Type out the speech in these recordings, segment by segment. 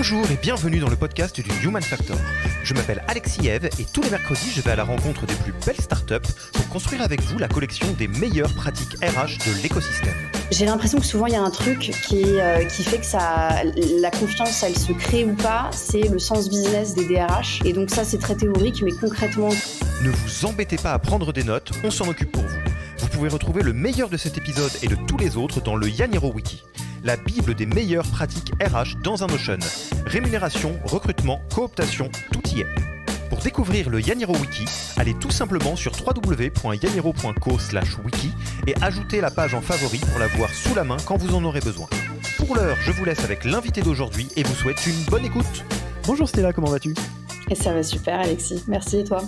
Bonjour et bienvenue dans le podcast du Human Factor. Je m'appelle Alexis Eve et tous les mercredis, je vais à la rencontre des plus belles startups pour construire avec vous la collection des meilleures pratiques RH de l'écosystème. J'ai l'impression que souvent il y a un truc qui fait que la confiance, elle se crée ou pas, c'est le sens business des DRH. Et donc ça, c'est très théorique, mais concrètement... Ne vous embêtez pas à prendre des notes, on s'en occupe pour vous. Vous pouvez retrouver le meilleur de cet épisode et de tous les autres dans le Yaniro Wiki, la bible des meilleures pratiques RH dans un Notion. Rémunération, recrutement, cooptation, tout y est. Pour découvrir le Yaniro Wiki, allez tout simplement sur www.yaniro.co/wiki et ajoutez la page en favori pour la voir sous la main quand vous en aurez besoin. Pour l'heure, je vous laisse avec l'invité d'aujourd'hui et vous souhaite une bonne écoute. Bonjour Stella, comment vas-tu ? Et ça va super Alexis, merci et toi ?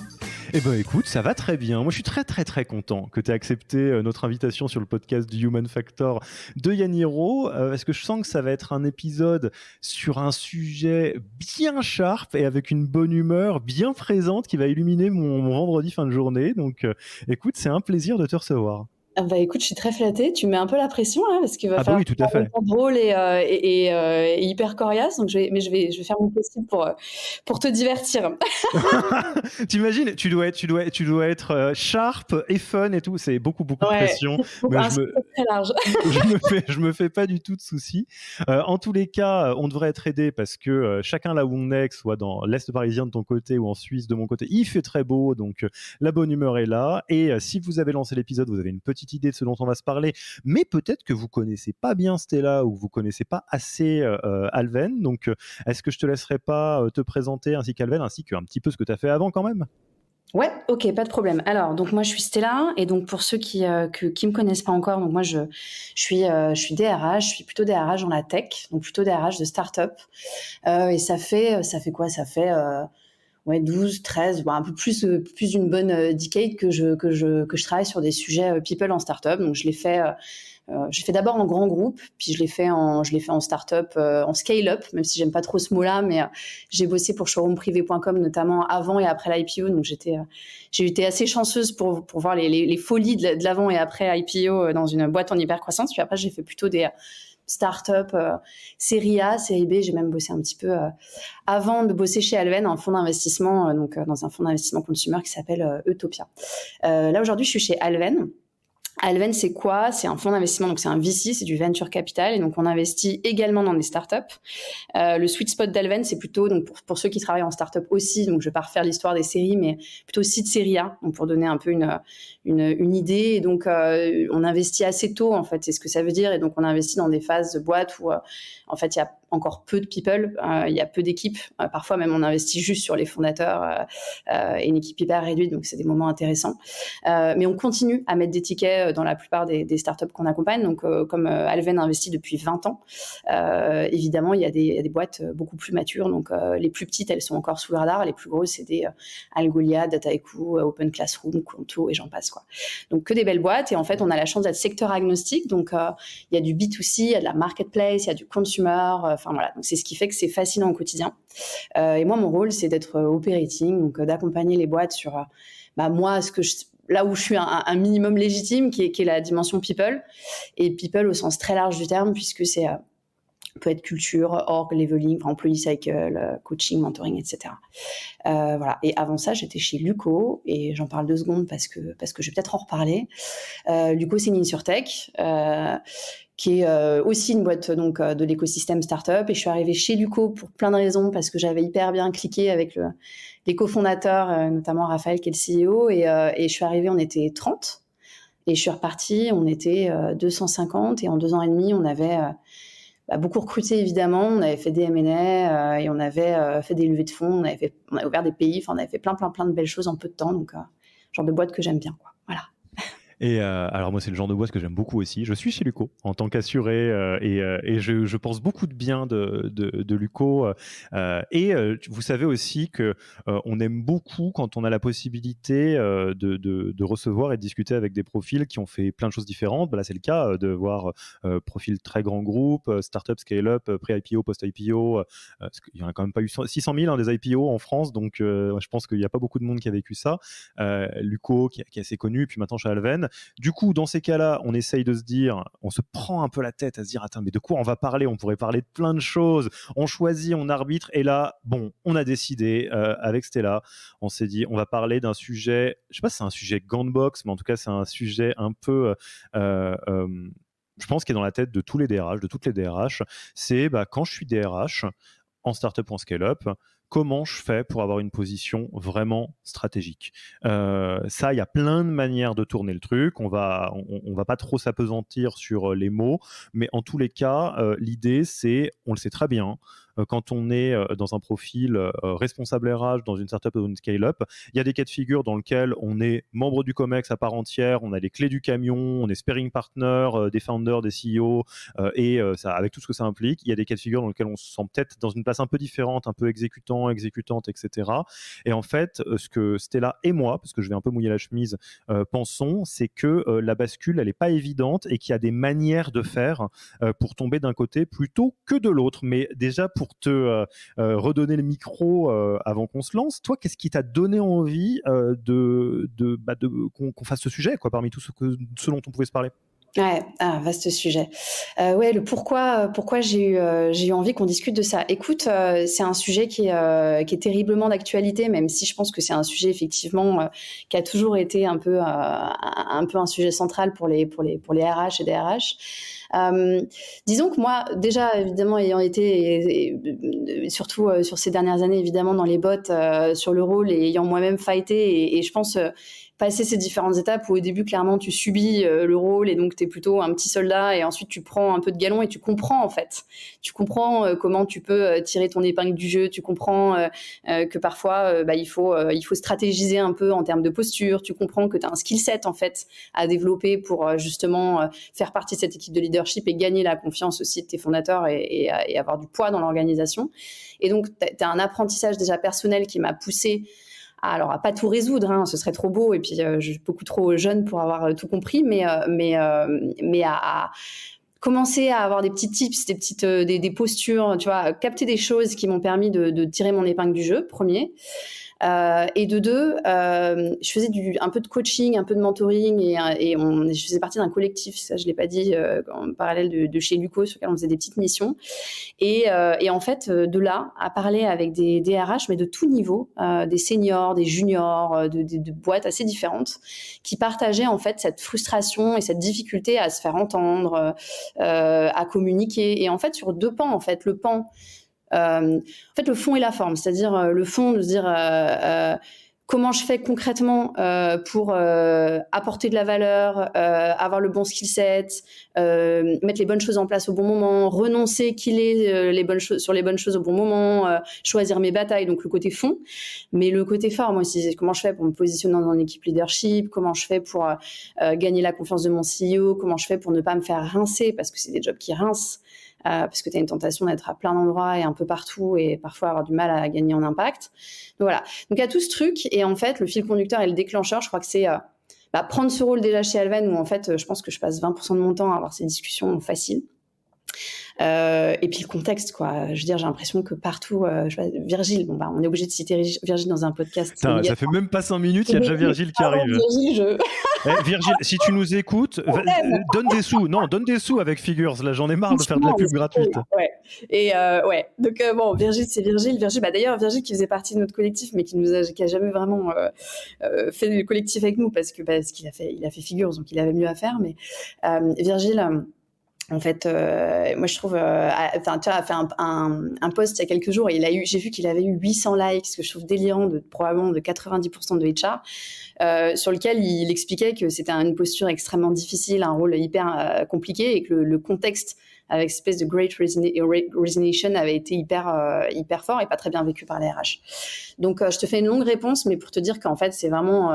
Eh ben écoute, ça va très bien. Moi, je suis très content que tu aies accepté notre invitation sur le podcast du Human Factor de Yaniro, parce que je sens que ça va être un épisode sur un sujet bien sharp et avec une bonne humeur bien présente qui va illuminer mon vendredi fin de journée. Donc, écoute, c'est un plaisir de te recevoir. Ah bah écoute, je suis très flattée. Tu mets un peu la pression là, parce qu'il va falloir oui, tout à fait. drôle et hyper coriace. Donc je vais faire mon possible pour te divertir. T'imagines, tu dois être sharp et fun et tout. C'est beaucoup de pression. Mais très large. je me fais pas du tout de soucis. En tous les cas, on devrait être aidé parce que chacun là où on est, que ce soit dans l'Est parisien de ton côté ou en Suisse de mon côté, il fait très beau. Donc la bonne humeur est là. Et si vous avez lancé l'épisode, vous avez une petite idée de ce dont on va se parler, mais peut-être que vous connaissez pas bien Stella ou vous connaissez pas assez Alven. Donc, est-ce que je te laisserai pas te présenter ainsi qu'Alven, ainsi qu'un petit peu ce que tu as fait avant quand même ? Ouais, ok, pas de problème. Alors, donc moi je suis Stella et donc pour ceux qui me connaissent pas encore, donc moi je suis DRH, je suis plutôt DRH dans la tech, donc plutôt DRH de start-up. Et ça fait quoi ? Ça fait 12, 13, un peu plus d'une bonne decade que je travaille sur des sujets people en start-up. Donc je l'ai fait d'abord en grand groupe, puis je l'ai fait en start-up, en scale-up, même si j'aime pas trop ce mot-là, mais j'ai bossé pour showroomprivé.com notamment avant et après l'IPO. Donc j'ai été assez chanceuse pour voir les folies de l'avant et après IPO dans une boîte en hyper croissance. Puis après j'ai fait plutôt des start-up, série A, série B. J'ai même bossé un petit peu avant de bosser chez Alven, un fonds d'investissement, dans un fonds d'investissement consumer qui s'appelle Utopia. Là aujourd'hui, je suis chez Alven. Alven, c'est quoi ? C'est un fonds d'investissement, donc c'est un VC, c'est du venture capital, et donc on investit également dans des startups. Le sweet spot d'Alven, c'est plutôt, donc pour ceux qui travaillent en startup aussi, donc je vais pas refaire l'histoire des séries, mais plutôt aussi de série A, donc pour donner un peu une idée. Et donc on investit assez tôt en fait, c'est ce que ça veut dire. Et donc on investit dans des phases de boîte où en fait il y a encore peu de people, il y a peu d'équipes. Parfois même on investit juste sur les fondateurs et une équipe hyper réduite, donc c'est des moments intéressants. Mais on continue à mettre des tickets dans la plupart des startups qu'on accompagne. Donc comme Alven investit depuis 20 ans, évidemment il y a des boîtes beaucoup plus matures. Donc les plus petites, elles sont encore sous le radar. Les plus grosses, c'est des Algolia, Dataiku, Open Classroom, Conto et j'en passe quoi. Donc que des belles boîtes. Et en fait on a la chance d'être secteur agnostique. Donc il y a du B2C, il y a de la marketplace, il y a du consumer. Enfin voilà, donc c'est ce qui fait que c'est fascinant au quotidien. Et moi, mon rôle, c'est d'être operating, donc d'accompagner les boîtes sur, moi, là où je suis un minimum légitime, qui est la dimension people, et people au sens très large du terme, puisque c'est peut être culture, org, leveling, employee cycle, coaching, mentoring, etc. Voilà. Et avant ça, j'étais chez Luco, et j'en parle 2 secondes parce que je vais peut-être en reparler. Luco, c'est une insurtech, qui est aussi une boîte donc de l'écosystème startup. Et je suis arrivée chez Luco pour plein de raisons, parce que j'avais hyper bien cliqué avec les cofondateurs, notamment Raphaël qui est le CEO. Et je suis arrivée, on était 30. Et je suis repartie, on était 250. Et en 2 ans et demi, on avait beaucoup recruté évidemment. On avait fait des M&A et on avait fait des levées de fonds. On avait ouvert des pays. Enfin, on avait fait plein de belles choses en peu de temps. Donc, genre de boîte que j'aime bien, quoi. Voilà. Et alors moi, c'est le genre de boîte que j'aime beaucoup aussi. Je suis chez Luco en tant qu'assuré et je pense beaucoup de bien de Luco. Vous savez aussi que on aime beaucoup quand on a la possibilité de recevoir et de discuter avec des profils qui ont fait plein de choses différentes. Là, c'est le cas de voir profil très grand groupe, startup, scale-up, pré-IPO, post-IPO. Il y en a quand même pas eu 600 000 des IPO en France, donc je pense qu'il n'y a pas beaucoup de monde qui a vécu ça. Luco, qui est assez connu, puis maintenant chez Alven. Du coup, dans ces cas-là, on essaye de se dire, on se prend un peu la tête à se dire, attends, mais de quoi on va parler? On pourrait parler de plein de choses. On choisit, on arbitre, et là, bon, on a décidé avec Stella, on s'est dit, on va parler d'un sujet, je sais pas si c'est un sujet gant de boxe, mais en tout cas, c'est un sujet un peu... je pense qu'il est dans la tête de tous les DRH, de toutes les DRH, c'est quand je suis DRH en startup ou en scale-up, comment je fais pour avoir une position vraiment stratégique. Ça, il y a plein de manières de tourner le truc. On va pas trop s'apesantir sur les mots, mais en tous les cas, l'idée, c'est, on le sait très bien, quand on est dans un profil responsable RH dans une startup ou une scale-up, il y a des cas de figure dans lesquels on est membre du COMEX à part entière, on a les clés du camion, on est sparring partner des founders, des CEO, et ça, avec tout ce que ça implique. Il y a des cas de figure dans lesquels on se sent peut-être dans une place un peu différente, un peu exécutante, etc. Et en fait, ce que Stella et moi, parce que je vais un peu mouiller la chemise, pensons, c'est que la bascule, elle n'est pas évidente et qu'il y a des manières de faire pour tomber d'un côté plutôt que de l'autre. Mais déjà, pour te redonner le micro avant qu'on se lance, toi, qu'est-ce qui t'a donné envie qu'on fasse ce sujet, quoi, parmi tout ce dont on pouvait se parler? Ouais, vaste sujet. Ouais, le pourquoi j'ai eu envie qu'on discute de ça. Écoute, c'est un sujet qui est terriblement d'actualité, même si je pense que c'est un sujet effectivement qui a toujours été un peu un sujet central pour les RH et DRH. Disons que moi, déjà évidemment ayant été et surtout sur ces dernières années évidemment dans les bots sur le rôle et ayant moi-même fighté et je pense passer ces différentes étapes où au début clairement tu subis le rôle et donc tu es plutôt un petit soldat et ensuite tu prends un peu de galon et tu comprends en fait. Tu comprends comment tu peux tirer ton épingle du jeu, tu comprends que parfois il faut stratégiser un peu en termes de posture, tu comprends que tu as un skill set en fait à développer pour justement faire partie de cette équipe de leadership et gagner la confiance aussi de tes fondateurs et avoir du poids dans l'organisation. Et donc tu as un apprentissage déjà personnel qui m'a poussé à pas tout résoudre, hein, ce serait trop beau et puis je suis beaucoup trop jeune pour avoir tout compris, mais à commencer à avoir des petits tips, des postures, tu vois, capter des choses qui m'ont permis de tirer mon épingle du jeu, premier. Et de deux, je faisais un peu de coaching, un peu de mentoring je faisais partie d'un collectif, ça je l'ai pas dit, en parallèle de chez Luco sur lequel on faisait des petites missions. Et en fait, de là à parler avec des RH, mais de tout niveau, des seniors, des juniors, de boîtes assez différentes, qui partageaient en fait cette frustration et cette difficulté à se faire entendre, à communiquer. Et en fait, sur deux pans, en fait, le pan en fait, le fond et la forme, c'est-à-dire le fond de se dire comment je fais concrètement pour apporter de la valeur, avoir le bon skill set, mettre les bonnes choses en place au bon moment, renoncer sur les bonnes choses au bon moment, choisir mes batailles, donc le côté fond. Mais le côté forme aussi, c'est comment je fais pour me positionner dans une équipe leadership, comment je fais pour gagner la confiance de mon CEO, comment je fais pour ne pas me faire rincer, parce que c'est des jobs qui rincent. Parce que tu as une tentation d'être à plein d'endroits et un peu partout et parfois avoir du mal à gagner en impact. Donc voilà. Donc il y a tout ce truc et en fait, le fil conducteur et le déclencheur, je crois que c'est prendre ce rôle déjà chez Alven où en fait, je pense que je passe 20% de mon temps à avoir ces discussions faciles. Et puis le contexte, quoi. Je veux dire, j'ai l'impression que partout, Virgile, on est obligé de citer Virgile dans un podcast. Putain, ça fait même pas 5 minutes, il y a déjà Virgile qui arrive. Virgile, si tu nous écoutes, donne des sous. Non, donne des sous avec Figures. Là, j'en ai marre de faire de la pub gratuite. Ouais. Et donc Virgile, c'est Virgile. D'ailleurs, Virgile qui faisait partie de notre collectif, mais qui a jamais vraiment fait le collectif avec nous parce qu'il a fait Figures, donc il avait mieux à faire. Mais Virgile. En fait, moi je trouve, tu vois, a fait un post il y a quelques jours et j'ai vu qu'il avait eu 800 likes, ce que je trouve délirant probablement de 90% de HR, sur lequel il expliquait que c'était une posture extrêmement difficile, un rôle hyper compliqué et que le contexte avec cette espèce de great resignation avait été hyper fort et pas très bien vécu par les RH. Donc, je te fais une longue réponse, mais pour te dire qu'en fait, c'est vraiment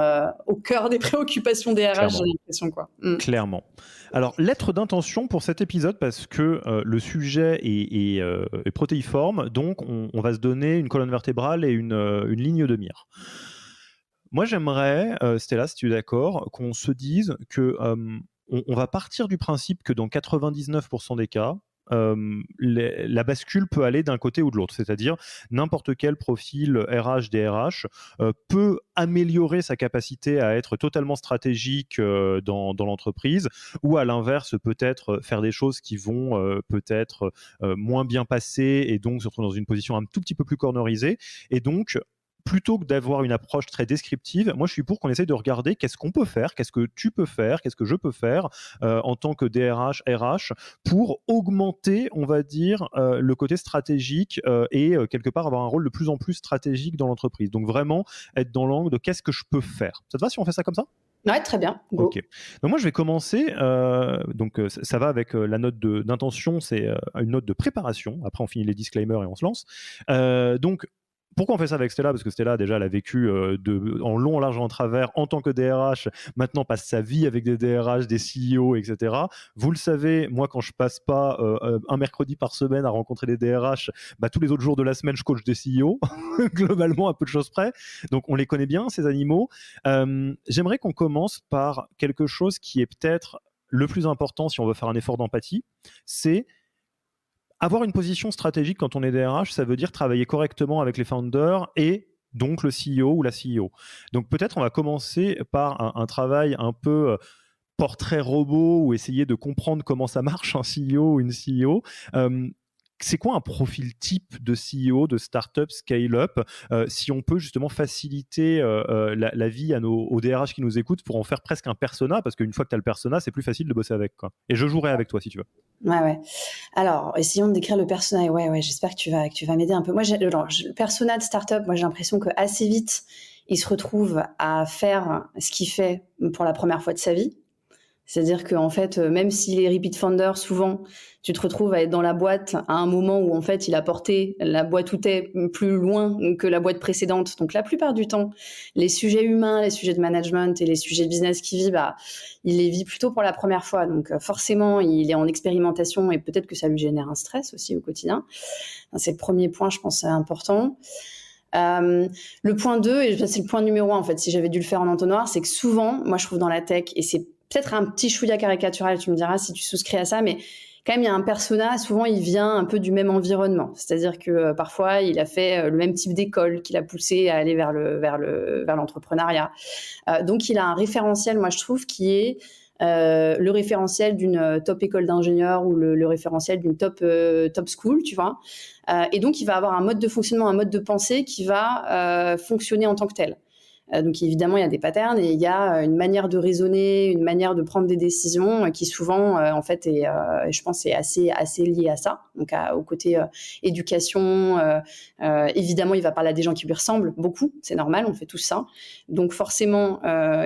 au cœur des préoccupations des RH, Clairement. j'ai l'impression, quoi. Clairement. Alors, lettre d'intention pour cet épisode, parce que le sujet est protéiforme, donc on va se donner une colonne vertébrale et une ligne de mire. Moi, j'aimerais, Stella, si tu es d'accord, qu'on se dise que on va partir du principe que dans 99% des cas, la bascule peut aller d'un côté ou de l'autre. C'est-à-dire, n'importe quel profil RH, DRH peut améliorer sa capacité à être totalement stratégique dans l'entreprise, ou à l'inverse, peut-être faire des choses qui vont peut-être moins bien passer et donc se retrouver dans une position un tout petit peu plus cornerisée. Et donc, plutôt que d'avoir une approche très descriptive, moi je suis pour qu'on essaye de regarder qu'est-ce qu'on peut faire, qu'est-ce que tu peux faire, qu'est-ce que je peux faire en tant que DRH, RH, pour augmenter, on va dire, le côté stratégique et quelque part avoir un rôle de plus en plus stratégique dans l'entreprise. Donc vraiment être dans l'angle de qu'est-ce que je peux faire. Ça te va si on fait ça comme ça ? Ouais, très bien. Go. Ok. Donc moi je vais commencer. Donc ça va avec la note d'intention, c'est une note de préparation. Après on finit les disclaimers et on se lance. Donc pourquoi on fait ça avec Stella ? Parce que Stella, déjà, elle a vécu en long, en large et en travers en tant que DRH, maintenant passe sa vie avec des DRH, des CEO, etc. Vous le savez, moi, quand je passe pas un mercredi par semaine à rencontrer des DRH, tous les autres jours de la semaine, je coach des CEO, globalement, à peu de choses près. Donc, on les connaît bien, ces animaux. J'aimerais qu'on commence par quelque chose qui est peut-être le plus important si on veut faire un effort d'empathie, c'est avoir une position stratégique quand on est DRH, ça veut dire travailler correctement avec les founders et donc le CEO ou la CEO. Donc peut-être on va commencer par un travail un peu portrait robot ou essayer de comprendre comment ça marche un CEO ou une CEO. C'est quoi un profil type de CEO, de startup, scale-up, si on peut justement faciliter la vie aux DRH qui nous écoutent pour en faire presque un persona, parce qu'une fois que tu as le persona, c'est plus facile de bosser avec, quoi. Et je jouerai avec toi si tu veux. Ouais. Alors, essayons de décrire le persona. Ouais, j'espère que tu vas m'aider un peu. Moi, le persona de startup, moi, j'ai l'impression que assez vite, il se retrouve à faire ce qu'il fait pour la première fois de sa vie. C'est-à-dire qu'en fait, même s'il est repeat founder, souvent, tu te retrouves à être dans la boîte à un moment où en fait, il a porté la boîte où t'es plus loin que la boîte précédente. Donc la plupart du temps, les sujets humains, les sujets de management et les sujets de business qu'il vit, il les vit plutôt pour la première fois. Donc forcément, il est en expérimentation et peut-être que ça lui génère un stress aussi au quotidien. C'est le premier point, je pense, important. Le point 2, et c'est le point numéro 1 en fait, si j'avais dû le faire en entonnoir, c'est que souvent, moi je trouve dans la tech, et c'est peut-être un petit chouïa caricatural, tu me diras si tu souscris à ça, mais quand même il y a un persona, souvent il vient un peu du même environnement, c'est-à-dire que parfois il a fait le même type d'école qui l'a poussé à aller vers l'entrepreneuriat. Donc il a un référentiel, moi je trouve, qui est le référentiel d'une top école d'ingénieur ou le référentiel d'une top school, tu vois. Et donc, il va avoir un mode de fonctionnement, un mode de pensée qui va fonctionner en tant que tel. Donc, évidemment, il y a des patterns et il y a une manière de raisonner, une manière de prendre des décisions qui souvent, en fait, je pense, est assez lié à ça. Donc, au côté éducation. Évidemment, il va parler à des gens qui lui ressemblent beaucoup. C'est normal, on fait tout ça. Donc, forcément,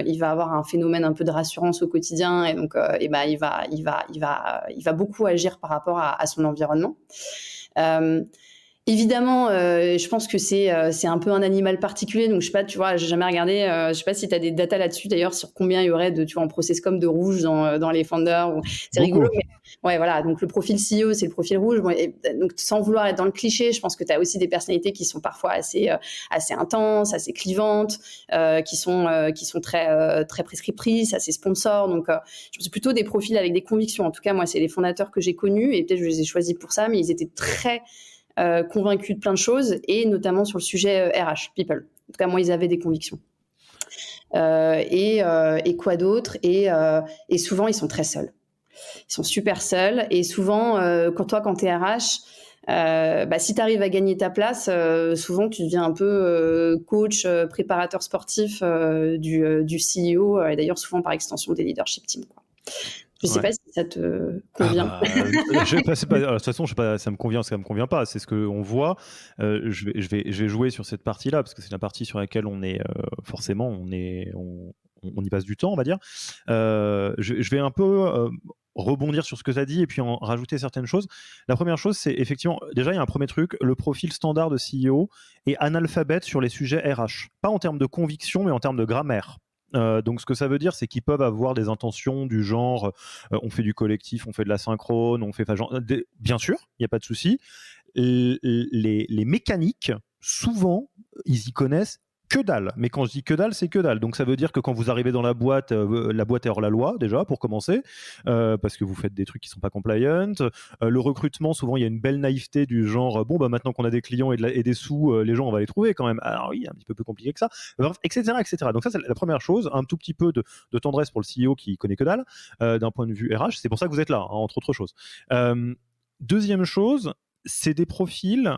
il va avoir un phénomène un peu de rassurance au quotidien et donc, il va beaucoup agir par rapport à son environnement. Évidemment, je pense que c'est un peu un animal particulier, donc je sais pas, tu vois, j'ai jamais regardé, je sais pas si tu as des datas là-dessus d'ailleurs sur combien il y aurait en process com de rouge dans les founders. C'est rigolo, mais ouais, voilà, donc le profil CEO, c'est le profil rouge. Bon, donc sans vouloir être dans le cliché, je pense que tu as aussi des personnalités qui sont parfois assez intenses, assez clivantes, qui sont très très prescriptrices, assez sponsors. Donc je pense plutôt des profils avec des convictions. En tout cas, moi, c'est les fondateurs que j'ai connus et peut-être je les ai choisis pour ça, mais ils étaient très convaincus de plein de choses, et notamment sur le sujet RH, people. En tout cas, moi, ils avaient des convictions. Et quoi d'autre, et souvent, ils sont très seuls. Ils sont super seuls, et souvent, quand tu es RH, si tu arrives à gagner ta place, souvent, tu deviens un peu coach, préparateur sportif du CEO, et d'ailleurs, souvent, par extension, des leadership teams, quoi. Je ne sais pas si ça te convient. De toute façon, ça me convient pas. C'est ce qu'on voit. Je vais jouer sur cette partie-là parce que c'est la partie sur laquelle on est forcément, on y passe du temps, on va dire. Je vais un peu rebondir sur ce que tu as dit et puis en rajouter certaines choses. La première chose, c'est effectivement, déjà, il y a un premier truc, le profil standard de CEO est analphabète sur les sujets RH. Pas en termes de conviction, mais en termes de grammaire. Donc ce que ça veut dire, c'est qu'ils peuvent avoir des intentions du genre on fait du collectif, on fait de la synchrone, bien sûr, il n'y a pas de souci. Les mécaniques, souvent, ils y connaissent que dalle. Mais quand je dis que dalle, c'est que dalle. Donc ça veut dire que quand vous arrivez dans la boîte est hors la loi déjà pour commencer, parce que vous faites des trucs qui sont pas compliant. Le recrutement, souvent il y a une belle naïveté du genre maintenant qu'on a des clients et des sous, les gens on va les trouver quand même. Alors oui, un petit peu plus compliqué que ça, bref, etc., etc. Donc ça c'est la première chose, un tout petit peu de tendresse pour le CEO qui connaît que dalle d'un point de vue RH. C'est pour ça que vous êtes là, hein, entre autres choses. Deuxième chose, c'est des profils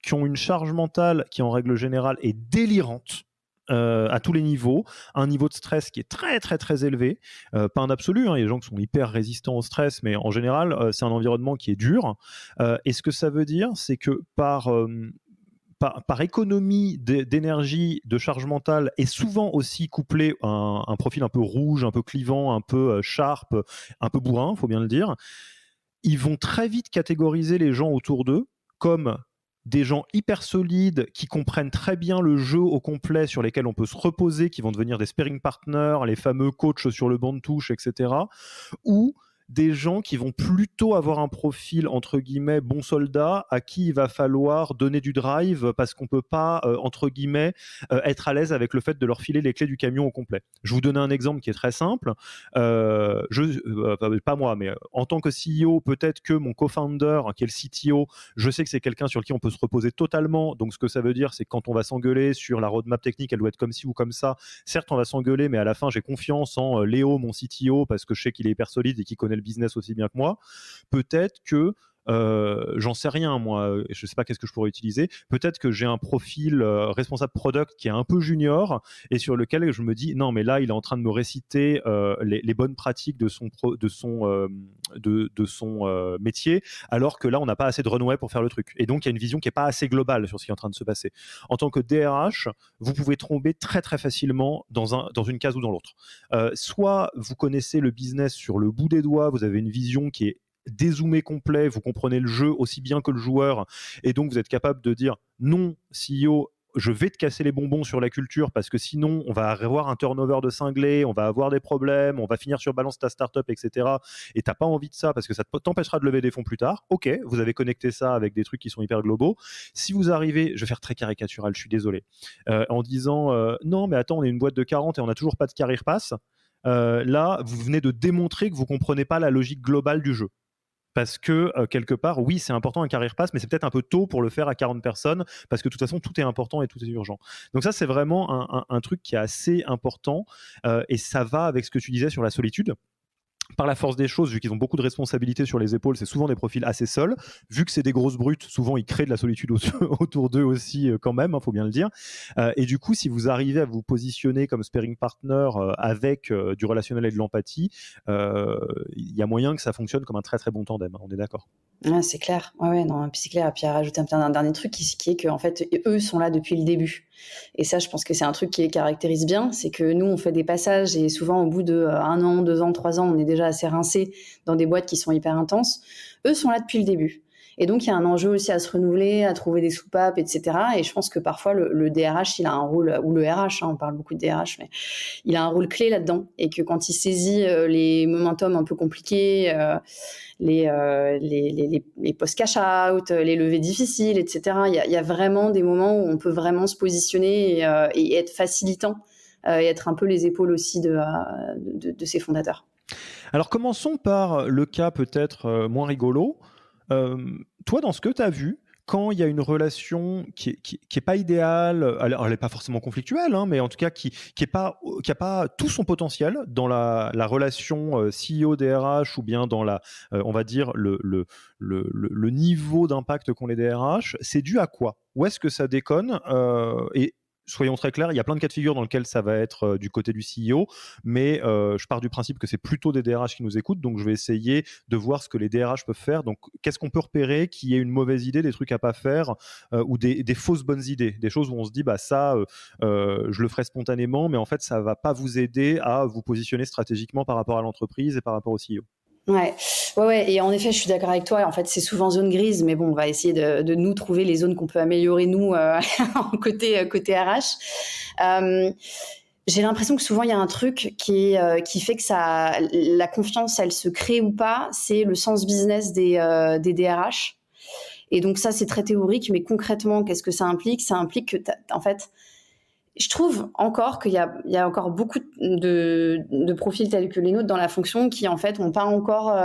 qui ont une charge mentale qui en règle générale est délirante à tous les niveaux, un niveau de stress qui est très très très élevé, pas un absolu, hein, il y a des gens qui sont hyper résistants au stress, mais en général c'est un environnement qui est dur, et ce que ça veut dire c'est que par économie d'énergie, de charge mentale, et souvent aussi couplé à un profil un peu rouge, un peu clivant, un peu sharp, un peu bourrin, il faut bien le dire, ils vont très vite catégoriser les gens autour d'eux comme des gens hyper solides qui comprennent très bien le jeu au complet, sur lesquels on peut se reposer, qui vont devenir des sparring partners, les fameux coachs sur le banc de touche, etc. Ou des gens qui vont plutôt avoir un profil entre guillemets bon soldat à qui il va falloir donner du drive parce qu'on peut pas entre guillemets être à l'aise avec le fait de leur filer les clés du camion au complet. Je vais vous donner un exemple qui est très simple. Pas moi, mais en tant que CEO, peut-être que mon co-founder qui est le CTO, je sais que c'est quelqu'un sur qui on peut se reposer totalement. Donc ce que ça veut dire, c'est que quand on va s'engueuler sur la roadmap technique, elle doit être comme ci ou comme ça. Certes, on va s'engueuler, mais à la fin, j'ai confiance en Léo, mon CTO, parce que je sais qu'il est hyper solide et qu'il connaît le business aussi bien que moi. Peut-être que j'en sais rien moi, je sais pas qu'est-ce que je pourrais utiliser, peut-être que j'ai un profil responsable product qui est un peu junior et sur lequel je me dis non mais là il est en train de me réciter les bonnes pratiques de son métier, alors que là on n'a pas assez de runway pour faire le truc, et donc il y a une vision qui est pas assez globale sur ce qui est en train de se passer. En tant que DRH, vous pouvez tomber très très facilement dans une case ou dans l'autre. Soit vous connaissez le business sur le bout des doigts, vous avez une vision qui est dézoomé complet, vous comprenez le jeu aussi bien que le joueur, et donc vous êtes capable de dire non, CEO, je vais te casser les bonbons sur la culture parce que sinon on va avoir un turnover de cinglé, on va avoir des problèmes, on va finir sur balance ta startup, etc. Et t'as pas envie de ça parce que ça t'empêchera de lever des fonds plus tard. Ok, vous avez connecté ça avec des trucs qui sont hyper globaux. Si vous arrivez, je vais faire très caricatural, je suis désolé, en disant non mais attends, on est une boîte de 40 et on n'a toujours pas de career pass, là vous venez de démontrer que vous comprenez pas la logique globale du jeu. Parce que quelque part, oui, c'est important un career pass, mais c'est peut-être un peu tôt pour le faire à 40 personnes, parce que de toute façon, tout est important et tout est urgent. Donc ça, c'est vraiment un truc qui est assez important, et ça va avec ce que tu disais sur la solitude. Par la force des choses, vu qu'ils ont beaucoup de responsabilités sur les épaules, c'est souvent des profils assez seuls. Vu que c'est des grosses brutes, souvent ils créent de la solitude autour d'eux aussi quand même, faut bien le dire. Et du coup, si vous arrivez à vous positionner comme sparring partner avec du relationnel et de l'empathie, il y a moyen que ça fonctionne comme un très très bon tandem, on est d'accord. Ouais, c'est clair. Ouais, non, puis c'est clair. Puis à rajouter un dernier truc qui est que en fait, eux sont là depuis le début. Et ça, je pense que c'est un truc qui les caractérise bien, c'est que nous, on fait des passages et souvent, au bout de 1 an, 2 ans, 3 ans, on est déjà assez rincés dans des boîtes qui sont hyper intenses. Eux sont là depuis le début. Et donc, il y a un enjeu aussi à se renouveler, à trouver des soupapes, etc. Et je pense que parfois, le DRH, il a un rôle, ou le RH, on parle beaucoup de DRH, mais il a un rôle clé là-dedans. Et que quand il saisit les momentum un peu compliqués, les post-cash out, les levées difficiles, etc. Il y a vraiment des moments où on peut vraiment se positionner et être facilitant et être un peu les épaules aussi de ses fondateurs. Alors commençons par le cas peut-être moins rigolo. Toi, dans ce que tu as vu, quand il y a une relation qui est pas idéale, elle n'est pas forcément conflictuelle, hein, mais en tout cas qui a pas tout son potentiel dans la relation CEO-DRH, ou bien dans on va dire le niveau d'impact qu'ont les DRH, c'est dû à quoi? Où est-ce que ça déconne? Et soyons très clairs, il y a plein de cas de figure dans lesquels ça va être du côté du CEO, mais je pars du principe que c'est plutôt des DRH qui nous écoutent, donc je vais essayer de voir ce que les DRH peuvent faire. Donc, qu'est-ce qu'on peut repérer qui est une mauvaise idée, des trucs à pas faire, ou des fausses bonnes idées, des choses où on se dit, bah ça, je le ferai spontanément, mais en fait, ça va pas vous aider à vous positionner stratégiquement par rapport à l'entreprise et par rapport au CEO. Ouais. Et en effet, je suis d'accord avec toi. En fait, c'est souvent zone grise, mais bon, on va essayer de nous trouver les zones qu'on peut améliorer, nous, côté RH. J'ai l'impression que souvent, il y a un truc qui fait que la confiance, elle se crée ou pas, c'est le sens business des DRH. Et donc ça, c'est très théorique, mais concrètement, qu'est-ce que ça implique ? Ça implique que, en fait, je trouve encore qu'il y a encore beaucoup de profils tels que les nôtres dans la fonction qui, en fait, n'ont pas encore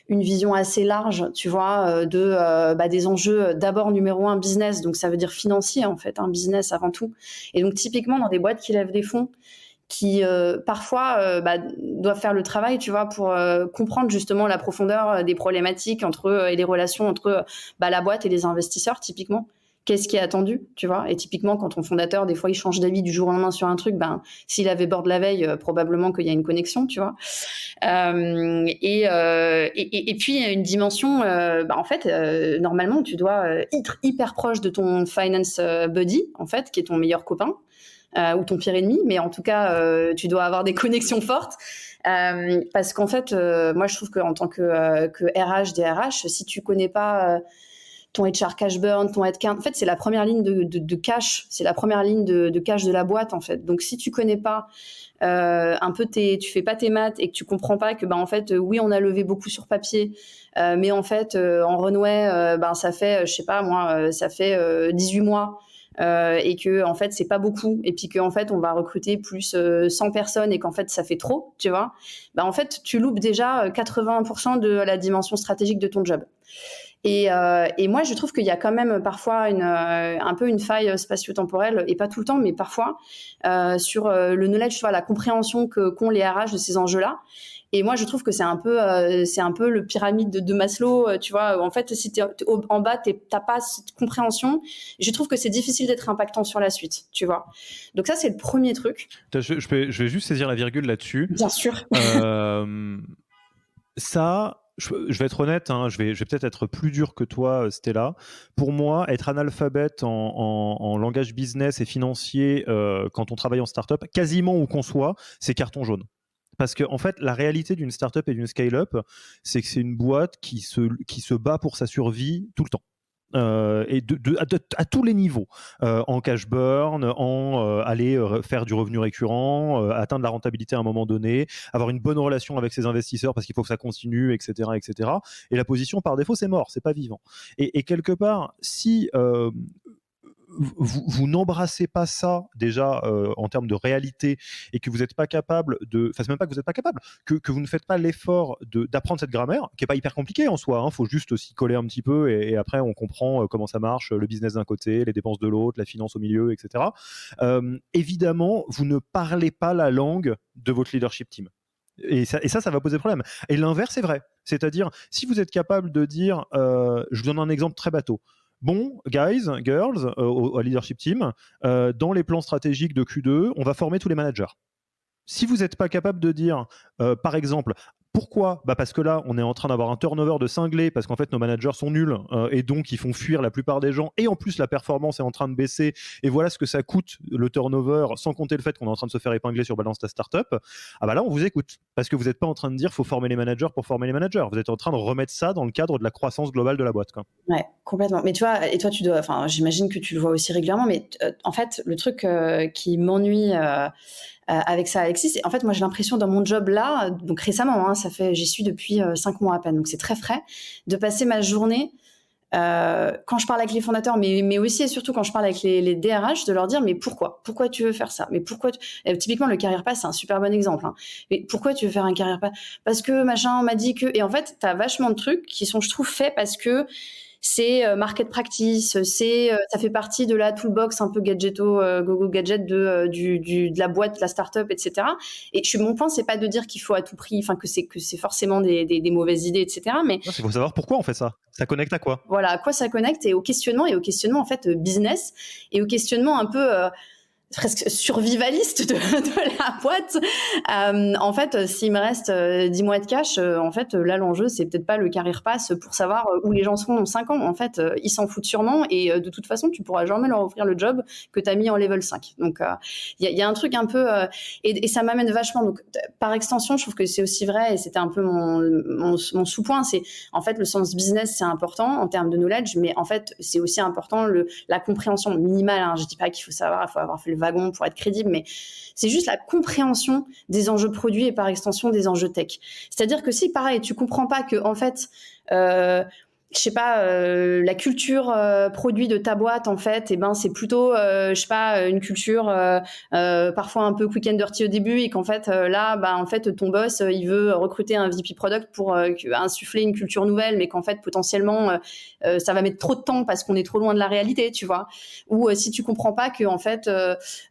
une vision assez large, tu vois, des enjeux d'abord numéro 1 business, donc ça veut dire financier, en fait, un business avant tout. Et donc, typiquement, dans des boîtes qui lèvent des fonds, qui parfois doivent faire le travail, tu vois, pour comprendre justement la profondeur des problématiques et les relations entre la boîte et les investisseurs, typiquement. Qu'est-ce qui est attendu, tu vois ? Et typiquement, quand ton fondateur, des fois, il change d'avis du jour au lendemain sur un truc, s'il avait board la veille, probablement qu'il y a une connexion, tu vois. Et puis, une dimension, en fait, normalement, tu dois être hyper proche de ton finance buddy, en fait, qui est ton meilleur copain. Ou ton pire ennemi, mais en tout cas, tu dois avoir des connexions fortes. Parce qu'en fait, moi, je trouve qu'en tant que RH, DRH, si tu connais pas ton HR cash burn, ton headcount, en fait, c'est la première ligne de cash, c'est la première ligne de cash de la boîte, en fait. Donc, si tu connais pas un peu tu fais pas tes maths et que tu comprends pas que, en fait, oui, on a levé beaucoup sur papier, mais en fait, en runway, ça fait, je sais pas, moi, ça fait 18 mois. Et que en fait c'est pas beaucoup et puis qu'en fait on va recruter plus 100 personnes et qu'en fait ça fait trop, tu vois, en fait tu loupes déjà 80% de la dimension stratégique de ton job. Et moi je trouve qu'il y a quand même parfois un peu une faille spatio-temporelle, et pas tout le temps mais parfois, sur le knowledge, tu vois, la compréhension qu'ont les RH de ces enjeux-là. Et moi, je trouve que c'est un peu le pyramide de Maslow, tu vois. En fait, si t'es en bas, t'as pas cette compréhension. Je trouve que c'est difficile d'être impactant sur la suite, tu vois. Donc ça, c'est le premier truc. Je vais juste saisir la virgule là-dessus. Bien sûr. Ça, je vais être honnête, hein, je vais peut-être être plus dur que toi, Stella. Pour moi, être analphabète en langage business et financier quand on travaille en startup, quasiment où qu'on soit, c'est carton jaune. Parce que en fait, la réalité d'une startup et d'une scale-up, c'est que c'est une boîte qui se bat pour sa survie tout le temps. Et à tous les niveaux, en cash burn, aller faire du revenu récurrent, atteindre la rentabilité à un moment donné, avoir une bonne relation avec ses investisseurs parce qu'il faut que ça continue, etc., etc. Et la position par défaut, c'est mort, c'est pas vivant. Et quelque part, si vous n'embrassez pas ça déjà en termes de réalité et que vous n'êtes pas capable c'est même pas que vous n'êtes pas capable, que vous ne faites pas l'effort d'apprendre cette grammaire, qui n'est pas hyper compliquée en soi, hein, faut juste s'y coller un petit peu et après on comprend comment ça marche, le business d'un côté, les dépenses de l'autre, la finance au milieu, etc. Évidemment, vous ne parlez pas la langue de votre leadership team. Et ça va poser problème. Et l'inverse est vrai. C'est-à-dire, si vous êtes capable de dire, je vous donne un exemple très bateau, bon, guys, girls, au leadership team, dans les plans stratégiques de Q2, on va former tous les managers. Si vous n'êtes pas capable de dire, par exemple, pourquoi ? Parce que là, on est en train d'avoir un turnover de cinglé parce qu'en fait, nos managers sont nuls et donc ils font fuir la plupart des gens. Et en plus, la performance est en train de baisser. Et voilà ce que ça coûte, le turnover, sans compter le fait qu'on est en train de se faire épingler sur Balance ta Startup. Là, on vous écoute. Parce que vous n'êtes pas en train de dire faut former les managers pour former les managers. Vous êtes en train de remettre ça dans le cadre de la croissance globale de la boîte, quoi. Ouais, complètement. Mais tu vois, et toi, j'imagine que tu le vois aussi régulièrement, mais en fait, le truc qui m'ennuie avec ça, Alexis, c'est en fait, moi, j'ai l'impression dans mon job là, donc récemment, hein, j'y suis depuis 5 mois à peine, donc c'est très frais, de passer ma journée quand je parle avec les fondateurs, mais aussi et surtout quand je parle avec les DRH, de leur dire mais pourquoi tu veux faire ça, mais pourquoi typiquement le career pass, c'est un super bon exemple, hein. Mais pourquoi tu veux faire un career pass? Parce que machin, on m'a dit que, et en fait t'as vachement de trucs qui sont, je trouve, faits parce que c'est market practice, ça fait partie de la toolbox un peu gadgeto, go gadget de la boîte, de la startup, etc. Et mon point, c'est pas de dire qu'il faut à tout prix, enfin que c'est forcément des mauvaises idées, etc. Mais il faut savoir pourquoi on fait ça. Ça connecte à quoi ? Voilà, à quoi ça connecte, et au questionnement en fait business, et au questionnement un peu presque survivaliste de la boîte. En fait, s'il me reste 10 mois de cash, en fait, là, l'enjeu, c'est peut-être pas le career pass pour savoir où les gens seront dans 5 ans. En fait, ils s'en foutent sûrement, et de toute façon, tu pourras jamais leur offrir le job que tu as mis en level 5. Donc, il y a un truc un peu... et ça m'amène vachement. Donc, par extension, je trouve que c'est aussi vrai, et c'était un peu mon sous-point, c'est en fait, le sens business, c'est important en termes de knowledge, mais en fait, c'est aussi important la compréhension minimale, hein. Je dis pas qu'il faut savoir, il faut avoir fait le wagon pour être crédible, mais c'est juste la compréhension des enjeux produits et par extension des enjeux tech. C'est-à-dire que si, pareil, tu comprends pas que en fait je sais pas, la culture produit de ta boîte, en fait, et ben c'est plutôt, je sais pas, une culture parfois un peu quick and dirty au début, et qu'en fait là, bah en fait ton boss il veut recruter un VP product pour insuffler une culture nouvelle, mais qu'en fait potentiellement ça va mettre trop de temps parce qu'on est trop loin de la réalité, tu vois. Ou si tu comprends pas que en fait,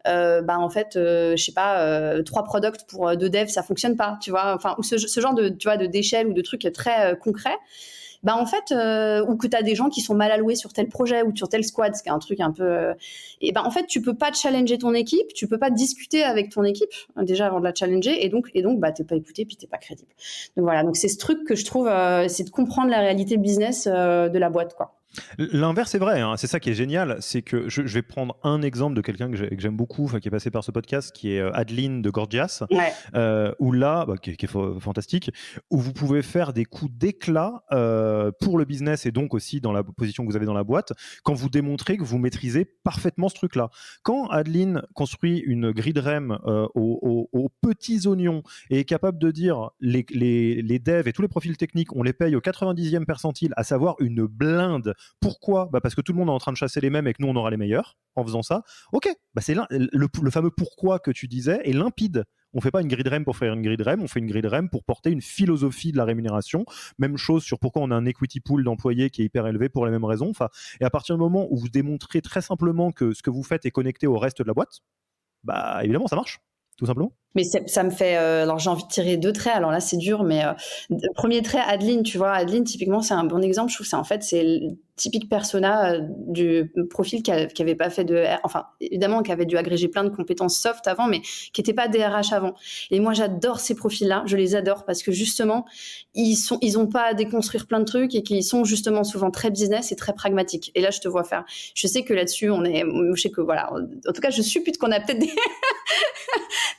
bah en fait, je sais pas, 3 products pour 2 devs ça fonctionne pas, tu vois. Enfin, ou ce genre de, tu vois, d'échelle ou de trucs très concrets. Bah en fait, ou que tu as des gens qui sont mal alloués sur tel projet ou sur tel squad, ce qui est un truc un peu... et ben en fait, tu peux pas challenger ton équipe, tu peux pas discuter avec ton équipe déjà avant de la challenger, et donc bah, t'es pas écouté, puis t'es pas crédible. Donc voilà, donc c'est ce truc que je trouve, c'est de comprendre la réalité business de la boîte, quoi. L'inverse est vrai, hein. C'est ça qui est génial, c'est que je vais prendre un exemple de quelqu'un que j'aime beaucoup, qui est passé par ce podcast, qui est Adeline de Gorgias, Ouais. où là, qui est fantastique, où vous pouvez faire des coups d'éclat pour le business et donc aussi dans la position que vous avez dans la boîte, quand vous démontrez que vous maîtrisez parfaitement ce truc-là. Quand Adeline construit une grille de REM aux petits oignons et est capable de dire les devs et tous les profils techniques, on les paye au 90e percentile, à savoir une blinde. Pourquoi ? Parce que tout le monde est en train de chasser les mêmes et que nous on aura les meilleurs en faisant ça. Ok, c'est le fameux pourquoi que tu disais est limpide. On fait pas une grille de REM pour faire une grille de REM, on fait une grille de REM pour porter une philosophie de la rémunération. Même chose sur pourquoi on a un equity pool d'employés qui est hyper élevé pour les mêmes raisons. Et à partir du moment où vous démontrez très simplement que ce que vous faites est connecté au reste de la boîte, évidemment ça marche, tout simplement. Mais ça me fait... alors, j'ai envie de tirer 2 traits. Alors là, c'est dur, mais premier trait, Adeline, tu vois. Adeline, typiquement, c'est un bon exemple. Je trouve que c'est le typique persona du profil qui avait pas fait de... Enfin, évidemment, qui avait dû agréger plein de compétences soft avant, mais qui n'était pas DRH avant. Et moi, j'adore ces profils-là. Je les adore parce que, justement, ils ont pas à déconstruire plein de trucs et qu'ils sont, justement, souvent très business et très pragmatiques. Et là, je te vois faire. Je sais que là-dessus, je sais que, voilà. En tout cas, je suppute qu'on a peut-être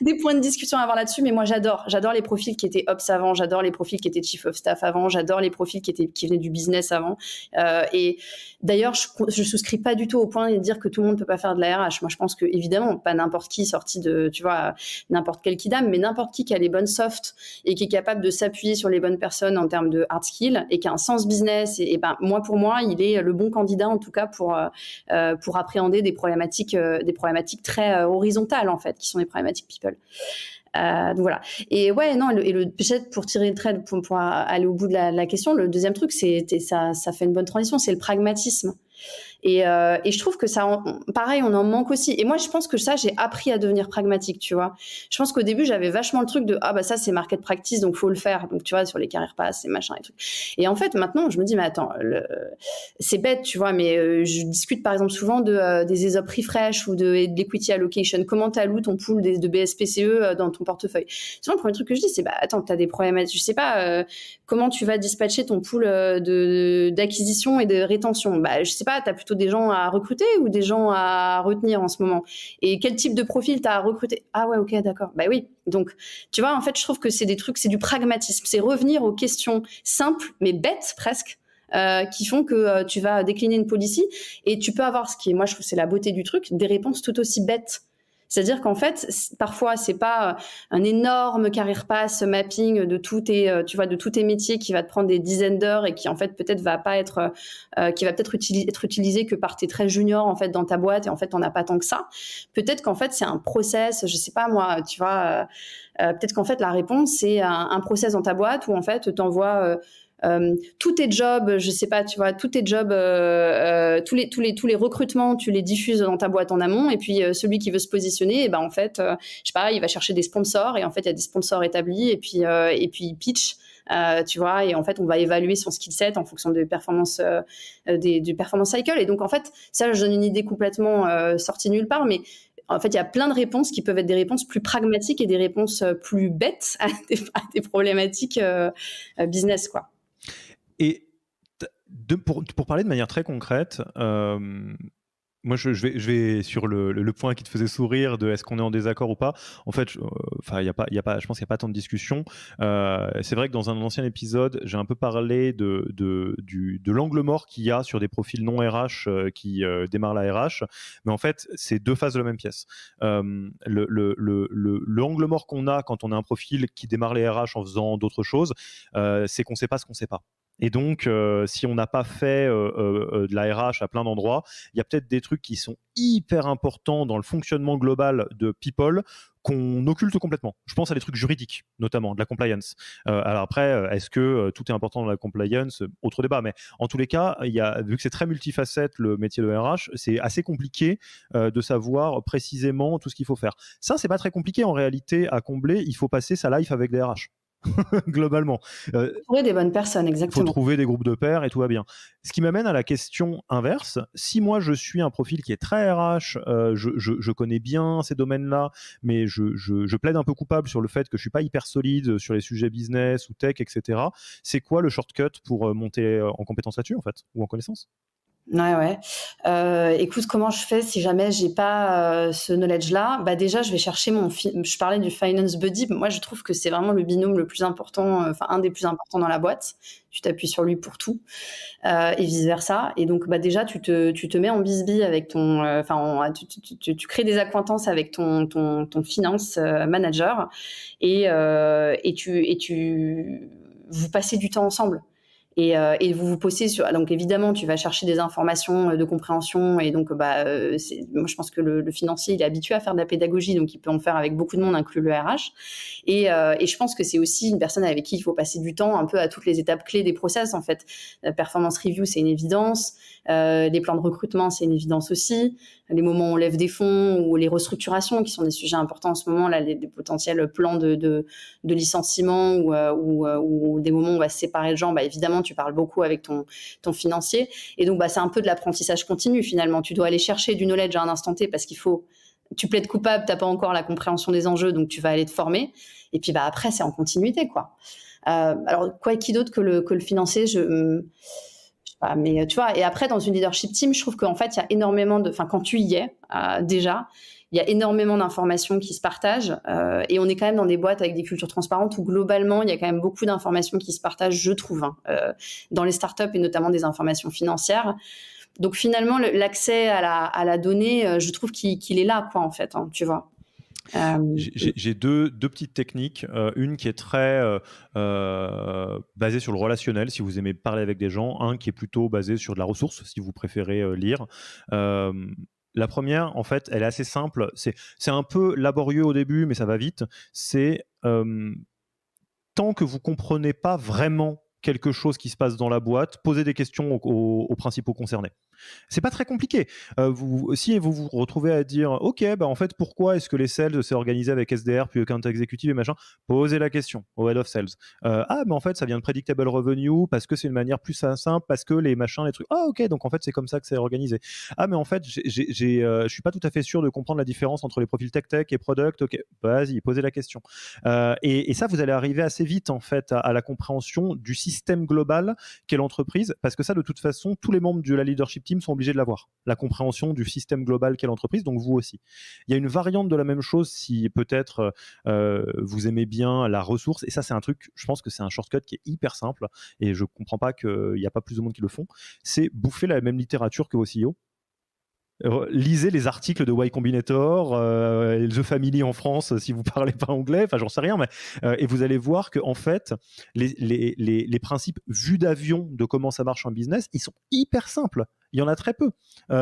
des points de discussion à avoir là-dessus, mais moi j'adore les profils qui étaient ops avant, j'adore les profils qui étaient chief of staff avant, j'adore les profils qui venaient du business avant. Et d'ailleurs, je souscris pas du tout au point de dire que tout le monde peut pas faire de la RH. Moi, je pense que évidemment, pas n'importe qui sorti de, tu vois, n'importe quel kidam, mais n'importe qui a les bonnes soft et qui est capable de s'appuyer sur les bonnes personnes en termes de hard skill et qui a un sens business. Et moi, pour moi, il est le bon candidat en tout cas pour appréhender des problématiques très horizontales en fait, qui sont des problématiques people. Donc voilà. Et ouais, non, peut-être pour tirer le trait, pour aller au bout de la question, le deuxième truc, ça fait une bonne transition, c'est le pragmatisme. Et je trouve que ça, pareil, on en manque aussi. Et moi, je pense que ça, j'ai appris à devenir pragmatique, tu vois. Je pense qu'au début, j'avais vachement le truc de ça, c'est market practice, donc faut le faire. Donc tu vois, sur les career pass, et machin et trucs. Et en fait, maintenant, je me dis, mais attends, c'est bête, tu vois, mais je discute par exemple souvent des ESOP refresh ou de l'equity allocation. Comment t'alloues ton pool de BSPCE dans ton portefeuille? Souvent, le premier truc que je dis, c'est attends, t'as des problèmes. Je sais pas comment tu vas dispatcher ton pool d'acquisition et de rétention. Je sais pas, t'as plutôt des gens à recruter ou des gens à retenir en ce moment? Et quel type de profil t'as à recruter? Ah ouais, ok, d'accord. Oui. Donc, tu vois, en fait, je trouve que c'est des trucs, c'est du pragmatisme. C'est revenir aux questions simples, mais bêtes presque, qui font que tu vas décliner une policy et tu peux avoir, ce qui est, moi, je trouve, c'est la beauté du truc, des réponses tout aussi bêtes. C'est-à-dire qu'en fait, parfois, c'est pas un énorme career pass mapping de tous tes métiers qui va te prendre des dizaines d'heures et qui, en fait, peut-être va pas être, qui va peut-être être utilisé que par tes très juniors, en fait, dans ta boîte, et en fait, t'en as pas tant que ça. Peut-être qu'en fait, c'est un process, je sais pas, moi, tu vois, peut-être qu'en fait, la réponse, c'est un process dans ta boîte où, en fait, t'envoies, tous tes jobs, je sais pas, tu vois, tous tes jobs, tous les recrutements, tu les diffuses dans ta boîte en amont, et puis celui qui veut se positionner, en fait, je sais pas, il va chercher des sponsors, et en fait, il y a des sponsors établis, et puis il pitch. Tu vois, et en fait, on va évaluer son skill set en fonction des performances, du performance cycle. Et donc, en fait, ça, je donne une idée complètement sortie nulle part, mais en fait, il y a plein de réponses qui peuvent être des réponses plus pragmatiques et des réponses plus bêtes à des problématiques business, quoi. Et pour parler de manière très concrète, moi, je vais sur le point qui te faisait sourire de est-ce qu'on est en désaccord ou pas. En fait, je pense qu'il n'y a pas tant de discussion. C'est vrai que dans un ancien épisode, j'ai un peu parlé de l'angle mort qu'il y a sur des profils non RH qui démarrent la RH. Mais en fait, c'est deux faces de la même pièce. L'angle mort qu'on a quand on a un profil qui démarre les RH en faisant d'autres choses, c'est qu'on ne sait pas ce qu'on ne sait pas. Et donc, si on n'a pas fait de la RH à plein d'endroits, il y a peut-être des trucs qui sont hyper importants dans le fonctionnement global de People qu'on occulte complètement. Je pense à des trucs juridiques, notamment de la compliance. Alors après, est-ce que tout est important dans la compliance? Autre débat, mais en tous les cas, vu que c'est très multifacette le métier de RH, c'est assez compliqué de savoir précisément tout ce qu'il faut faire. Ça, c'est pas très compliqué en réalité à combler. Il faut passer sa life avec des RH. Globalement. Trouver des bonnes personnes, Il faut exactement. trouver des groupes de pairs et tout va bien. Ce qui m'amène à la question inverse. Si moi je suis un profil qui est très RH, je connais bien ces domaines-là, mais je plaide un peu coupable sur le fait que je suis pas hyper solide sur les sujets business ou tech, etc. C'est quoi le shortcut pour monter en compétence là-dessus en fait, ou en connaissance? Ouais. Écoute, comment je fais si jamais j'ai pas ce knowledge-là? Bah déjà, je vais chercher je parlais du finance buddy. Moi, je trouve que c'est vraiment le binôme le plus important, enfin un des plus importants dans la boîte. Tu t'appuies sur lui pour tout et vice versa. Et donc, bah déjà, tu te mets en bisbille avec ton, tu crées des accointances avec ton finance manager et vous passez du temps ensemble. Et vous posez sur. Donc évidemment, tu vas chercher des informations de compréhension et donc moi je pense que le financier il est habitué à faire de la pédagogie, donc il peut en faire avec beaucoup de monde, inclus le RH. Et je pense que c'est aussi une personne avec qui il faut passer du temps un peu à toutes les étapes clés des process en fait. La performance review c'est une évidence, les plans de recrutement c'est une évidence aussi, les moments où on lève des fonds ou les restructurations qui sont des sujets importants en ce moment là, les potentiels plans de licenciement ou des moments où on va se séparer de gens, bah évidemment tu parles beaucoup avec ton financier et donc bah c'est un peu de l'apprentissage continu finalement. Tu dois aller chercher du knowledge à un instant T parce tu plaides coupable, t'as pas encore la compréhension des enjeux, donc tu vas aller te former et puis bah après c'est en continuité quoi. Alors qui d'autre que le financier, je sais pas, mais tu vois, et après dans une leadership team je trouve qu'en fait il y a énormément quand tu y es déjà il y a énormément d'informations qui se partagent et on est quand même dans des boîtes avec des cultures transparentes où globalement il y a quand même beaucoup d'informations qui se partagent, je trouve, dans les startups et notamment des informations financières. Donc finalement l'accès à la donnée, je trouve qu'il est là quoi en fait, hein, tu vois. J'ai deux petites techniques. Une qui est très basée sur le relationnel, si vous aimez parler avec des gens. Un qui est plutôt basé sur de la ressource, si vous préférez lire. La première, en fait, elle est assez simple. C'est un peu laborieux au début, mais ça va vite. C'est tant que vous comprenez pas vraiment quelque chose qui se passe dans la boîte, posez des questions aux principaux concernés. C'est pas très compliqué. Si vous vous retrouvez à dire ok, bah en fait pourquoi est-ce que les sales s'est organisé avec SDR puis account executive et machin, posez la question au head of sales. Mais en fait ça vient de predictable revenue parce que c'est une manière plus simple, parce que les machins, les trucs. Ok, donc en fait c'est comme ça que c'est organisé. Mais en fait je suis pas tout à fait sûr de comprendre la différence entre les profils tech et product. Ok, vas-y, posez la question. Et ça vous allez arriver assez vite en fait à la compréhension du système global qu'est l'entreprise, parce que ça de toute façon tous les membres de la leadership team sont obligés de l'avoir, la compréhension du système global qu'est l'entreprise, donc vous aussi. Il y a une variante de la même chose si peut-être vous aimez bien la ressource, et ça c'est un truc, je pense que c'est un shortcut qui est hyper simple, et je comprends pas qu'il n'y a pas plus de monde qui le font, c'est bouffer la même littérature que vos CEO. Lisez les articles de Y Combinator, The Family en France si vous parlez pas anglais, enfin j'en sais rien, mais et vous allez voir que en fait les principes vus d'avion de comment ça marche en business, ils sont hyper simples. Il y en a très peu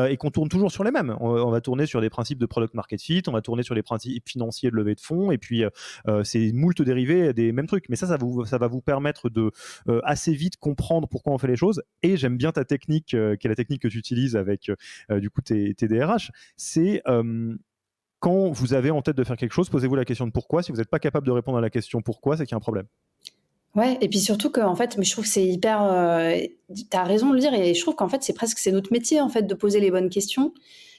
et qu'on tourne toujours sur les mêmes. On va tourner sur des principes de product market fit, on va tourner sur les principes financiers de levée de fonds, et puis c'est moult dérivés des mêmes trucs. Mais ça va vous permettre de assez vite comprendre pourquoi on fait les choses. Et j'aime bien ta technique, qui est la technique que tu utilises avec du coup tes DRH. C'est quand vous avez en tête de faire quelque chose, posez-vous la question de pourquoi. Si vous n'êtes pas capable de répondre à la question pourquoi, c'est qu'il y a un problème. Ouais, et puis surtout qu'en fait, mais je trouve que c'est hyper. T'as raison de le dire, et je trouve qu'en fait, c'est notre métier en fait de poser les bonnes questions.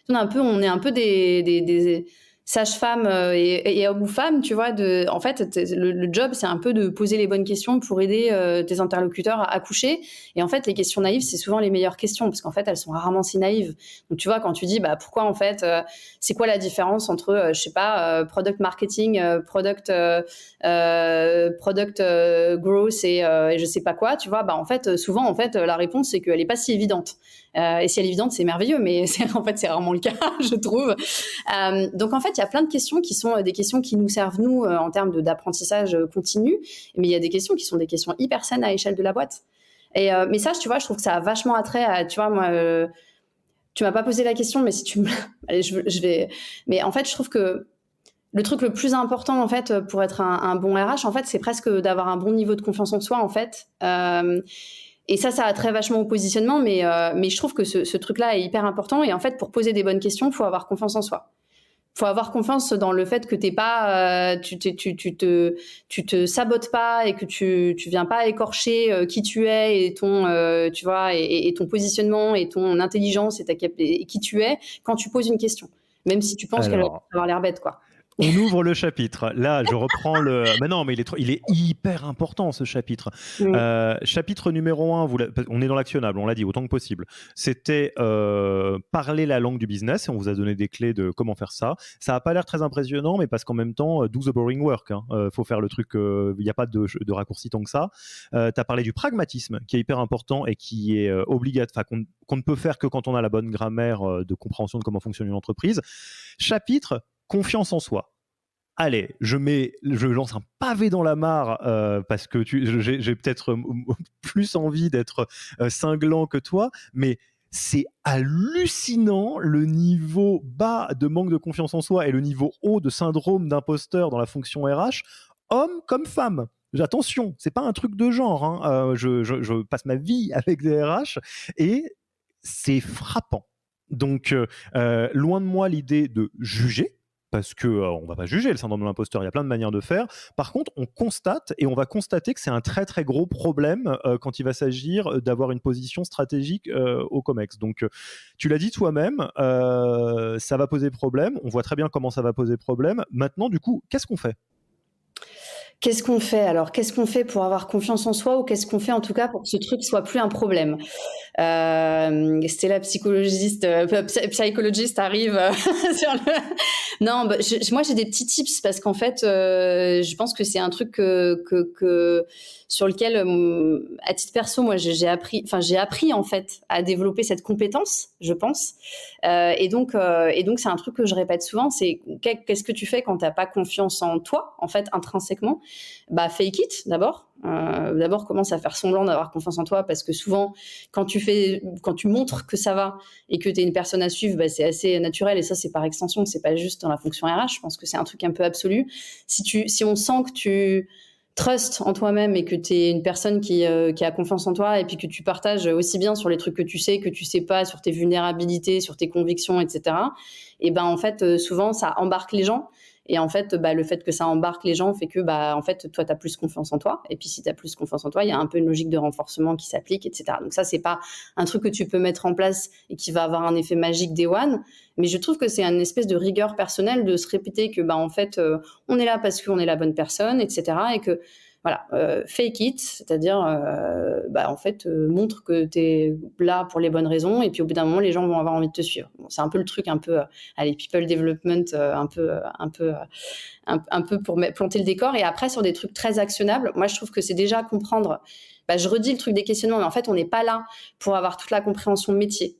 On est un peu des sages-femmes et hommes ou femmes, tu vois. En fait, le job, c'est un peu de poser les bonnes questions pour aider tes interlocuteurs à accoucher. Et en fait, les questions naïves, c'est souvent les meilleures questions parce qu'en fait, elles sont rarement si naïves. Donc, tu vois, quand tu dis, bah, pourquoi en fait, c'est quoi la différence entre, je sais pas, product marketing, product growth et je sais pas quoi, tu vois, bah en fait, souvent, en fait, la réponse, c'est qu'elle est pas si évidente. Et si elle est évidente, c'est merveilleux, mais en fait, c'est rarement le cas, je trouve. Donc, en fait, il y a plein de questions qui sont des questions qui nous servent, nous, en termes d'apprentissage continu, mais il y a des questions qui sont des questions hyper saines à l'échelle de la boîte. Mais ça, tu vois, je trouve que ça a vachement attrait à, tu vois, moi, tu m'as pas posé la question, mais si tu me, allez, je vais. Mais en fait, je trouve que le truc le plus important, en fait, pour être un bon RH, en fait, c'est presque d'avoir un bon niveau de confiance en soi, en fait. Et ça a trait vachement au positionnement, mais je trouve que ce truc-là est hyper important. Et en fait, pour poser des bonnes questions, il faut avoir confiance en soi. Faut avoir confiance dans le fait que t'es pas, tu te sabotes pas et que tu viens pas écorcher qui tu es et ton, tu vois, et ton positionnement et ton intelligence et qui tu es quand tu poses une question, même si tu penses qu'elle va Alors, avoir l'air bête, quoi. on ouvre le chapitre. Là, je reprends le. Mais non, mais il est hyper important ce chapitre. Chapitre numéro 1, on est dans l'actionnable, on l'a dit autant que possible. C'était parler la langue du business et on vous a donné des clés de comment faire ça. Ça n'a pas l'air très impressionnant, mais parce qu'en même temps, do the boring work. Faut faire le truc, il n'y a pas de raccourci tant que ça. Tu as parlé du pragmatisme qui est hyper important et qui est obligatoire, qu'on ne peut faire que quand on a la bonne grammaire de compréhension de comment fonctionne une entreprise. Chapitre confiance en soi. Allez, je lance un pavé dans la mare parce que j'ai peut-être plus envie d'être cinglant que toi, mais c'est hallucinant le niveau bas de manque de confiance en soi et le niveau haut de syndrome d'imposteur dans la fonction RH, homme comme femme. Attention, c'est pas un truc de genre. Hein. Je passe ma vie avec des RH et c'est frappant. Donc, loin de moi l'idée de juger, parce que on va pas juger le syndrome de l'imposteur, il y a plein de manières de faire. Par contre, on constate et on va constater que c'est un très très gros problème quand il va s'agir d'avoir une position stratégique au COMEX. Donc, tu l'as dit toi-même, ça va poser problème. On voit très bien comment ça va poser problème. Maintenant, du coup, qu'est-ce qu'on fait ? Qu'est-ce qu'on fait alors ? Qu'est-ce qu'on fait pour avoir confiance en soi ou qu'est-ce qu'on fait en tout cas pour que ce truc soit plus un problème ? Stella, psychologiste arrive sur le... Non, moi j'ai des petits tips parce qu'en fait, je pense que c'est un truc que sur lequel, à titre perso, moi j'ai appris en fait à développer cette compétence, je pense. Et donc c'est un truc que je répète souvent, c'est qu'est-ce que tu fais quand t'as pas confiance en toi, en fait, intrinsèquement ? Bah, fake it d'abord. D'abord, commence à faire semblant d'avoir confiance en toi parce que souvent, quand tu montres que ça va et que tu es une personne à suivre, bah, c'est assez naturel et ça, c'est par extension, c'est pas juste dans la fonction RH. Je pense que c'est un truc un peu absolu. Si on sent que tu trust en toi-même et que tu es une personne qui a confiance en toi et puis que tu partages aussi bien sur les trucs que tu sais pas, sur tes vulnérabilités, sur tes convictions, etc. Et ben en fait, souvent, ça embarque les gens. Et en fait, le fait que ça embarque les gens fait que, en fait, toi, tu as plus confiance en toi. Et puis, si tu as plus confiance en toi, il y a un peu une logique de renforcement qui s'applique, etc. Donc ça, c'est pas un truc que tu peux mettre en place et qui va avoir un effet magique day one. Mais je trouve que c'est une espèce de rigueur personnelle de se répéter que, en fait, on est là parce qu'on est la bonne personne, etc. Et que, voilà, fake it, c'est-à-dire, en fait, montre que tu es là pour les bonnes raisons et puis au bout d'un moment, les gens vont avoir envie de te suivre. Bon, c'est un peu le truc, allez, people development, un peu pour planter le décor. Et après, sur des trucs très actionnables, moi, je trouve que c'est déjà comprendre. Je redis le truc des questionnements, mais en fait, on n'est pas là pour avoir toute la compréhension métier.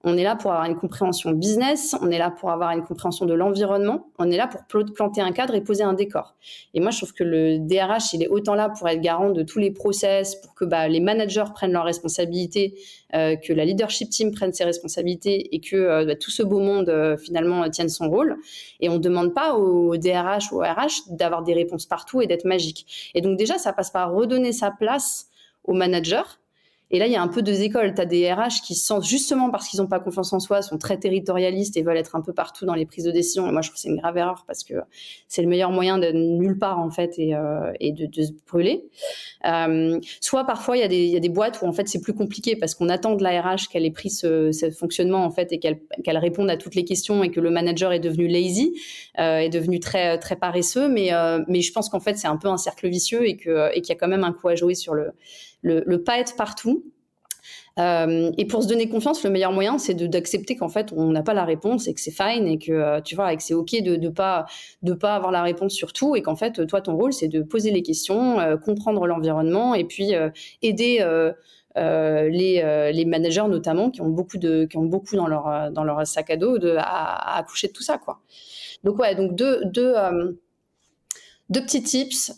On est là pour avoir une compréhension business, on est là pour avoir une compréhension de l'environnement, on est là pour planter un cadre et poser un décor. Et moi, je trouve que le DRH, il est autant là pour être garant de tous les process, pour que les managers prennent leurs responsabilités, que la leadership team prenne ses responsabilités et que tout ce beau monde, finalement, tienne son rôle. Et on ne demande pas au DRH ou au RH d'avoir des réponses partout et d'être magique. Et donc déjà, ça passe par redonner sa place aux managers. Et là, il y a un peu deux écoles. Tu as des RH qui se sentent, justement parce qu'ils n'ont pas confiance en soi, sont très territorialistes et veulent être un peu partout dans les prises de décision. Et moi, je trouve que c'est une grave erreur parce que c'est le meilleur moyen de nulle part, en fait, et de se brûler. Soit parfois, il y a des boîtes où, en fait, c'est plus compliqué parce qu'on attend de la RH qu'elle ait pris ce fonctionnement, en fait, et qu'elle réponde à toutes les questions et que le manager est devenu lazy, est devenu très, très paresseux. Mais je pense qu'en fait, c'est un peu un cercle vicieux et qu'il y a quand même un coup à jouer sur le pas être partout. Et pour se donner confiance, le meilleur moyen, c'est d'accepter qu'en fait, on n'a pas la réponse et que c'est fine et que, tu vois, et que c'est OK de pas avoir la réponse sur tout et qu'en fait, toi, ton rôle, c'est de poser les questions, comprendre l'environnement et puis aider les managers notamment qui ont beaucoup dans leur sac à dos à accoucher de tout ça, quoi. Donc ouais, donc 2 petits tips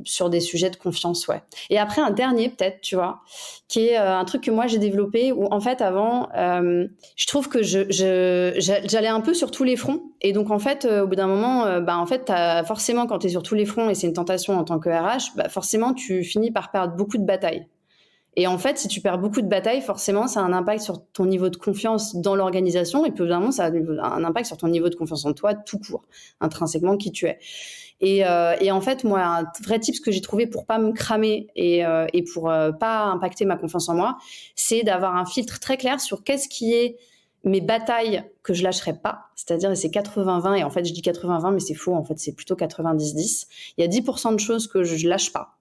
sur des sujets de confiance, ouais. Et après, un dernier peut-être, tu vois, qui est un truc que moi j'ai développé où en fait avant, je trouve que j'allais un peu sur tous les fronts. Et donc en fait, au bout d'un moment, en fait, forcément quand tu es sur tous les fronts et c'est une tentation en tant que RH, forcément tu finis par perdre beaucoup de batailles. Et en fait, si tu perds beaucoup de batailles, forcément, ça a un impact sur ton niveau de confiance dans l'organisation et puis évidemment, ça a un impact sur ton niveau de confiance en toi tout court, intrinsèquement qui tu es. Et en fait, moi, un vrai tip que j'ai trouvé pour pas me cramer et pour pas impacter ma confiance en moi, c'est d'avoir un filtre très clair sur qu'est-ce qui est mes batailles que je lâcherai pas, c'est-à-dire c'est 80-20 et en fait je dis 80-20 mais c'est faux, en fait c'est plutôt 90-10. Il y a 10% de choses que je lâche pas.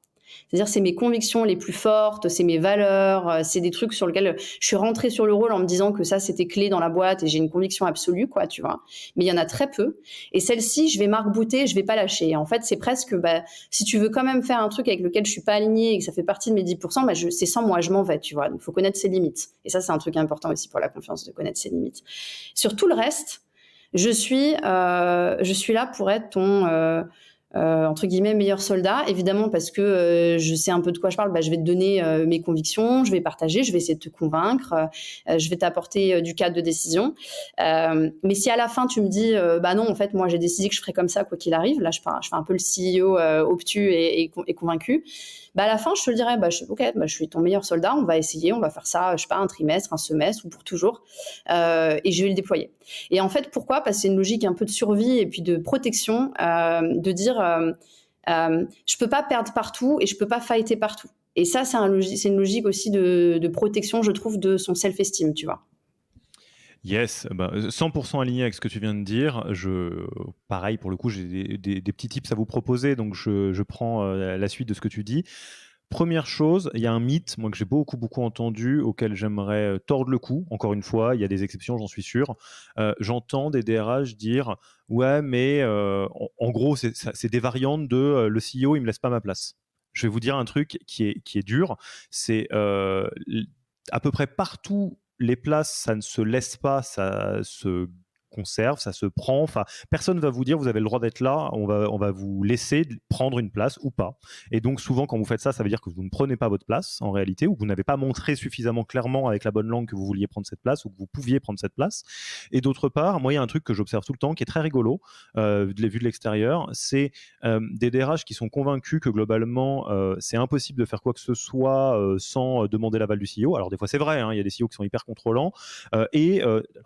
C'est-à-dire, c'est mes convictions les plus fortes, c'est mes valeurs, c'est des trucs sur lesquels je suis rentrée sur le rôle en me disant que ça, c'était clé dans la boîte et j'ai une conviction absolue, quoi, tu vois. Mais il y en a très peu. Et celle-ci, je vais m'arc-bouter, je vais pas lâcher. Et en fait, c'est presque, si tu veux quand même faire un truc avec lequel je suis pas alignée et que ça fait partie de mes 10%, c'est sans moi, je m'en vais, tu vois. Donc, il faut connaître ses limites. Et ça, c'est un truc important aussi pour la confiance, de connaître ses limites. Sur tout le reste, je suis là pour être ton... entre guillemets meilleur soldat, évidemment parce que je sais un peu de quoi je parle, je vais te donner mes convictions, je vais partager, je vais essayer de te convaincre, je vais t'apporter du cadre de décision, mais si à la fin tu me dis non, en fait moi j'ai décidé que je ferais comme ça quoi qu'il arrive, là je fais un peu le CEO obtus et convaincu, à la fin je te le dirais, je suis ton meilleur soldat, on va essayer, on va faire ça, je sais pas, un trimestre, un semestre ou pour toujours, et je vais le déployer. Et en fait pourquoi ? Parce que c'est une logique un peu de survie et puis de protection, de dire je peux pas perdre partout et je peux pas fighter partout. Et ça, c'est une logique aussi de protection, je trouve, de son self-esteem, tu vois. Yes, 100% aligné avec ce que tu viens de dire. Pareil, pour le coup, j'ai des petits tips à vous proposer, donc je prends la suite de ce que tu dis. Première chose, il y a un mythe, moi, que j'ai beaucoup entendu, auquel j'aimerais tordre le cou. Encore une fois, il y a des exceptions, j'en suis sûr. J'entends des DRH dire « Ouais, mais en gros, c'est des variantes de le CEO, il me laisse pas ma place ». Je vais vous dire un truc qui est dur. C'est à peu près partout, les places, ça ne se laisse pas, ça se conserve, ça se prend. Enfin, personne ne va vous dire vous avez le droit d'être là, on va vous laisser prendre une place ou pas. Et donc souvent quand vous faites ça, ça veut dire que vous ne prenez pas votre place en réalité, ou que vous n'avez pas montré suffisamment clairement avec la bonne langue que vous vouliez prendre cette place ou que vous pouviez prendre cette place. Et d'autre part, moi il y a un truc que j'observe tout le temps qui est très rigolo, vu de l'extérieur, c'est des DRH qui sont convaincus que globalement c'est impossible de faire quoi que ce soit sans demander l'aval du CEO. Alors des fois c'est vrai, il y a des CEO qui sont hyper contrôlants, alors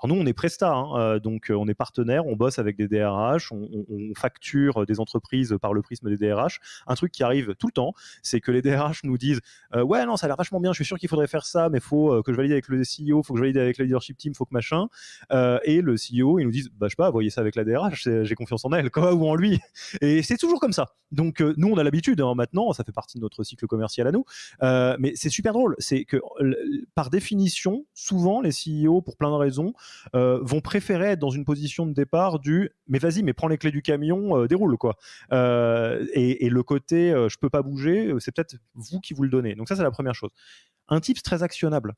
nous on est Presta, donc on est partenaire, on bosse avec des DRH, on facture des entreprises par le prisme des DRH. Un truc qui arrive tout le temps, c'est que les DRH nous disent ouais non ça a l'air vachement bien, je suis sûr qu'il faudrait faire ça, mais faut que je valide avec le CEO, faut que je valide avec le leadership team, faut que machin, et le CEO il nous dit je sais pas, voyez ça avec la DRH, j'ai confiance en elle quoi, ou en lui, et c'est toujours comme ça. Donc nous on a l'habitude maintenant, ça fait partie de notre cycle commercial à nous, mais c'est super drôle, c'est que par définition souvent les CEO pour plein de raisons vont préférer être dans une position de départ mais vas-y, mais prends les clés du camion, déroule quoi. Et le côté je peux pas bouger, c'est peut-être vous qui vous le donnez. Donc ça c'est la première chose. Un tips très actionnable,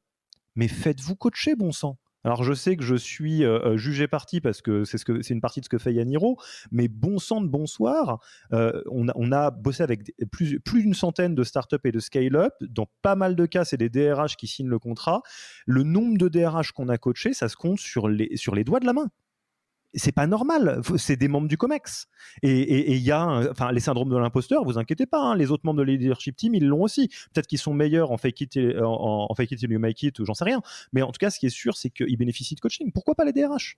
mais faites-vous coacher, bon sang. Alors je sais que je suis jugé parti parce que c'est une partie de ce que fait Yaniro, mais bon sang de bonsoir, on a bossé avec plus d'une centaine de startups et de scale-up. Dans pas mal de cas, c'est des DRH qui signent le contrat. Le nombre de DRH qu'on a coachés, ça se compte sur les doigts de la main. C'est pas normal, c'est des membres du COMEX. Et il y a les syndromes de l'imposteur, vous inquiétez pas, les autres membres de leadership team, ils l'ont aussi. Peut-être qu'ils sont meilleurs en fake it till you make it, ou j'en sais rien. Mais en tout cas, ce qui est sûr, c'est qu'ils bénéficient de coaching. Pourquoi pas les DRH ?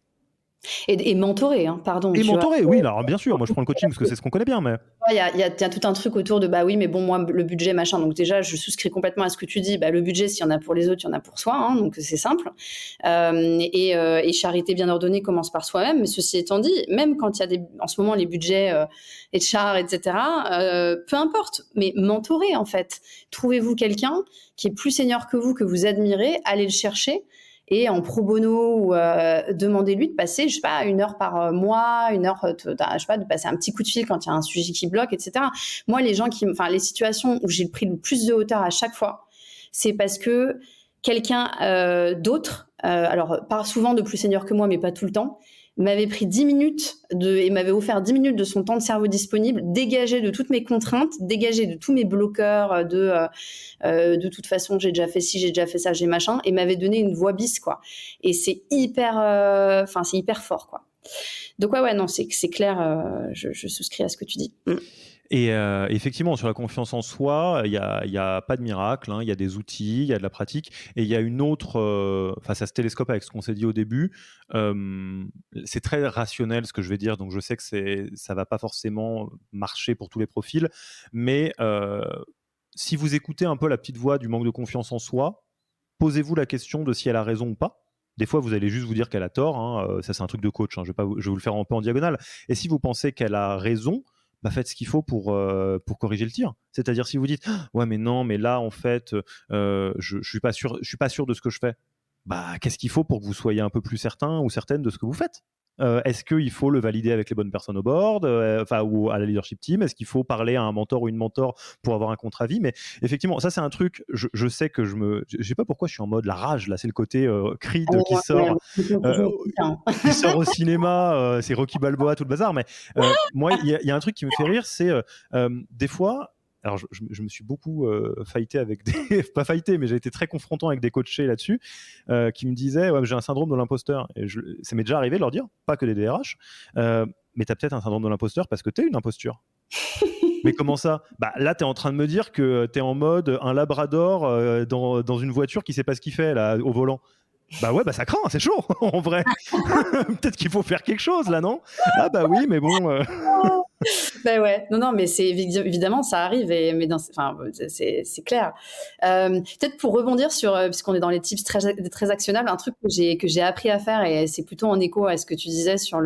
Et mentorer, pardon. Et mentorer, oui, alors bien sûr, moi je prends le coaching parce que c'est ce qu'on connaît bien, mais... Il y a tout un truc autour de oui, mais bon, moi, le budget, machin. Donc déjà, je souscris complètement à ce que tu dis. Le budget, s'il y en a pour les autres, il y en a pour soi, donc c'est simple. Et charité bien ordonnée commence par soi-même. Mais ceci étant dit, même quand il y a en ce moment les budgets HR, etc., peu importe, mais mentorer en fait. Trouvez-vous quelqu'un qui est plus senior que vous admirez, allez le chercher. Et en pro bono, ou demandez-lui de passer, je sais pas, 1 heure par mois, 1 heure, je sais pas, de passer un petit coup de fil quand il y a un sujet qui bloque, etc. Moi, les situations où j'ai pris le plus de hauteur à chaque fois, c'est parce que quelqu'un d'autre, alors pas souvent de plus senior que moi, mais pas tout le temps, m'avait pris 10 minutes et m'avait offert 10 minutes de son temps de cerveau disponible, dégagé de toutes mes contraintes, dégagé de tous mes bloqueurs, de toute façon, j'ai déjà fait ci, j'ai déjà fait ça, j'ai machin, et m'avait donné une voix bis, quoi. Et c'est hyper fort, quoi. Donc ouais, non, c'est clair, je souscris à ce que tu dis. Et effectivement, sur la confiance en soi, il y a pas de miracle, hein. Il y a des outils, il y a de la pratique, et il y a une autre. Ça se télescope avec ce qu'on s'est dit au début. C'est très rationnel ce que je vais dire, donc je sais que ça va pas forcément marcher pour tous les profils, mais si vous écoutez un peu la petite voix du manque de confiance en soi, posez-vous la question de si elle a raison ou pas. Des fois, vous allez juste vous dire qu'elle a tort, hein. Ça c'est un truc de coach, hein. Je vais vous le faire un peu en diagonale. Et si vous pensez qu'elle a raison, faites ce qu'il faut pour corriger le tir. C'est-à-dire si vous dites ouais mais non mais là en fait je suis pas sûr de ce que je fais. Qu'est-ce qu'il faut pour que vous soyez un peu plus certain ou certaine de ce que vous faites? Est-ce qu'il faut le valider avec les bonnes personnes au board, ou à la leadership team? Est-ce qu'il faut parler à un mentor ou une mentor pour avoir un contre-avis? Mais effectivement, ça c'est un truc, je sais que je sais pas pourquoi je suis en mode la rage, là c'est le côté Creed qui sort au cinéma, c'est Rocky Balboa, tout le bazar, mais moi il y a un truc qui me fait rire, c'est des fois, alors je me suis beaucoup fighté avec des... pas fighté, mais j'ai été très confrontant avec des coachés là-dessus, qui me disaient ouais, j'ai un syndrome de l'imposteur. Et ça m'est déjà arrivé de leur dire, pas que des DRH, mais t'as peut-être un syndrome de l'imposteur parce que t'es une imposture. Mais comment ça? Là, t'es en train de me dire que t'es en mode un labrador dans une voiture qui sait pas ce qu'il fait là, au volant. Ouais, ça craint, c'est chaud en vrai. Peut-être qu'il faut faire quelque chose là, non? Ah oui, mais bon. Ouais, non, mais c'est évidemment ça arrive, mais c'est clair. Peut-être pour rebondir sur, puisqu'on est dans les tips très actionnables, un truc que j'ai appris à faire, et c'est plutôt en écho à ce que tu disais sur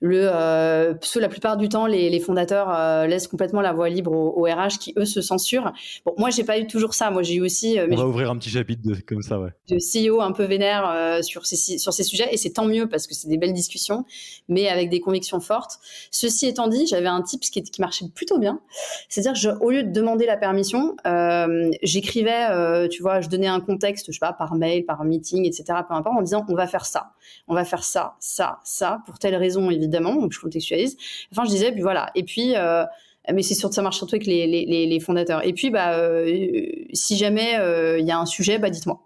parce que la plupart du temps, les fondateurs laissent complètement la voie libre aux RH qui, eux, se censurent. Bon, moi, j'ai pas eu toujours ça. Moi, j'ai eu aussi... On va ouvrir un petit chapitre comme ça, ouais. De CEO un peu vénère sur ces sujets, et c'est tant mieux parce que c'est des belles discussions, mais avec des convictions fortes. Ceci étant dit, j'avais un tip qui marchait plutôt bien. C'est-à-dire que au lieu de demander la permission, j'écrivais, tu vois, je donnais un contexte, je sais pas, par mail, par meeting, etc., peu importe, en disant on va faire ça, pour telle raison, évidemment. Donc je contextualise. Enfin, je disais, puis voilà. Et puis, mais c'est sûr que ça marche surtout avec les fondateurs. Et puis, si jamais il y a un sujet, dites-moi.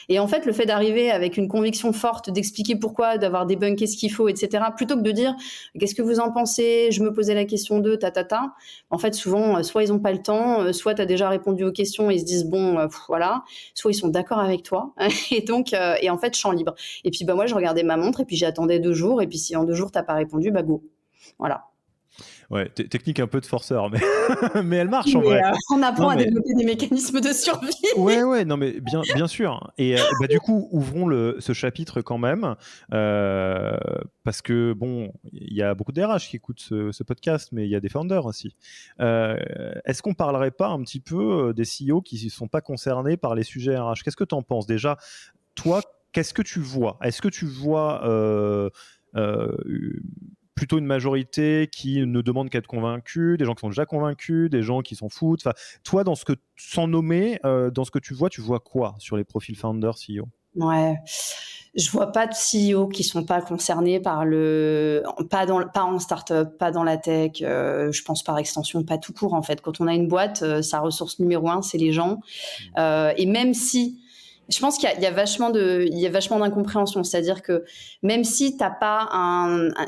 Et en fait, le fait d'arriver avec une conviction forte, d'expliquer pourquoi, d'avoir débunké ce qu'il faut, etc., plutôt que de dire qu'est-ce que vous en pensez, je me posais la question de en fait, souvent, soit ils n'ont pas le temps, soit tu as déjà répondu aux questions et ils se disent voilà, soit ils sont d'accord avec toi. Et donc, et en fait, champ libre. Et puis, moi, je regardais ma montre et puis j'attendais 2 jours. Et puis, si en 2 jours, tu n'as pas répondu, go. Voilà. Ouais, technique un peu de forceur, mais elle marche en vrai. On apprend à développer des mécanismes de survie. Ouais, non mais bien sûr. Et du coup, ouvrons ce chapitre quand même, parce que bon, il y a beaucoup de DRH qui écoutent ce podcast, mais il y a des founders aussi. Est-ce qu'on parlerait pas un petit peu des CEO qui ne sont pas concernés par les sujets RH? Qu'est-ce que tu en penses déjà? Toi, qu'est-ce que tu vois? Est-ce que tu vois plutôt une majorité qui ne demande qu'à être convaincue, des gens qui sont déjà convaincus, des gens qui s'en foutent? Enfin, toi, sans nommer, dans ce que tu vois quoi sur les profils founders, CEO? Ouais, je vois pas de CEO qui sont pas concernés par pas en startup, pas dans la tech. Je pense par extension pas tout court en fait. Quand on a une boîte, sa ressource numéro 1, c'est les gens. Et même si je pense qu'il y a vachement d'incompréhension, c'est-à-dire que même si t'as pas